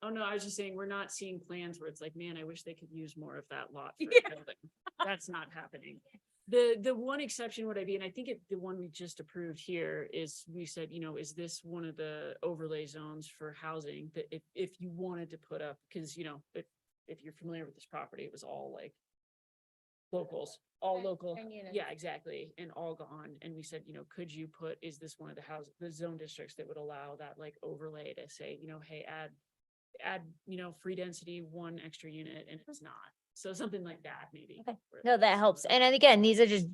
oh no, I was just saying, we're not seeing plans where it's like, man, I wish they could use more of that lot. for a building. That's not happening. The one exception would I be, and I think the one we just approved here is, we said, you know, is this one of the overlay zones for housing that if you wanted to put up, because, you know, if you're familiar with this property, it was all like locals, all local. Yeah, exactly. And all gone. And we said, you know, could you put, is this one of the zone districts that would allow that like overlay to say, you know, hey, add, you know, free density, 1 extra unit, and it's not. So something like that, maybe. Okay. where No, that it's- helps. And again, these are just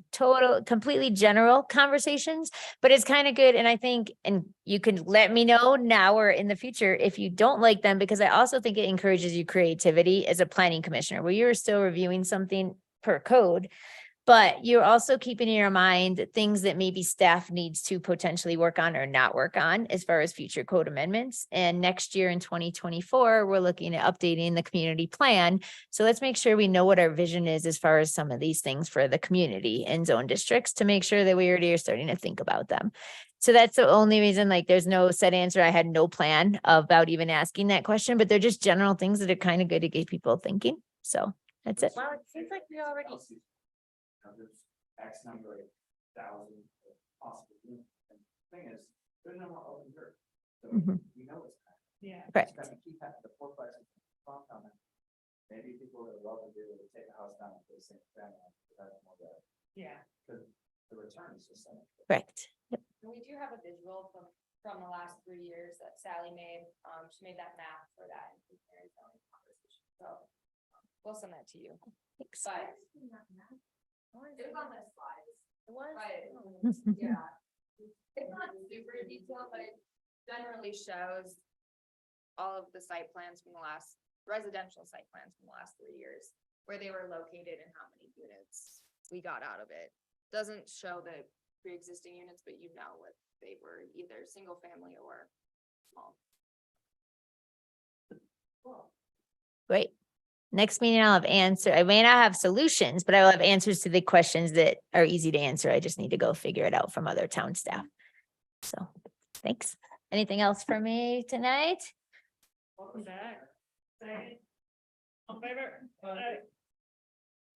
completely general conversations, but it's kind of good. And I think, and you can let me know now or in the future if you don't like them, because I also think it encourages you creativity as a planning commissioner, where you're still reviewing something per code, but you're also keeping in your mind things that maybe staff needs to potentially work on or not work on as far as future code amendments. And next year in 2024, we're looking at updating the community plan. So let's make sure we know what our vision is as far as some of these things for the community and zone districts, to make sure that we already are starting to think about them. So that's the only reason, like, there's no set answer. I had no plan about even asking that question, but they're just general things that are kind of good to get people thinking. So that's it. Well, it seems like we already. There's X number of thousand possible units. And the thing is, there's no more open dirt. So Mhm. we know it's. Yeah. Correct. Just gotta keep having the fourplex and front comment. Maybe people that are well to do will take a house down and put the same family. More better. Yeah. Because the return is just so much. Correct. And we do have a visual from the last 3 years that Sally made. She made that map for that. So we'll send that to you. Thanks. But it was on the slides. It was? Mhm. Yeah. It's not super detailed, but it generally shows all of the site plans from the last, residential site plans from the last 3 years, where they were located and how many units we got out of it. Doesn't show the pre-existing units, but you know what they were, either single family or small. Great. Next meeting, I'll have answer. I may not have solutions, but I will have answers to the questions that are easy to answer. I just need to go figure it out from other town staff. So, thanks. Anything else for me tonight? Welcome back. All in favor? Aye.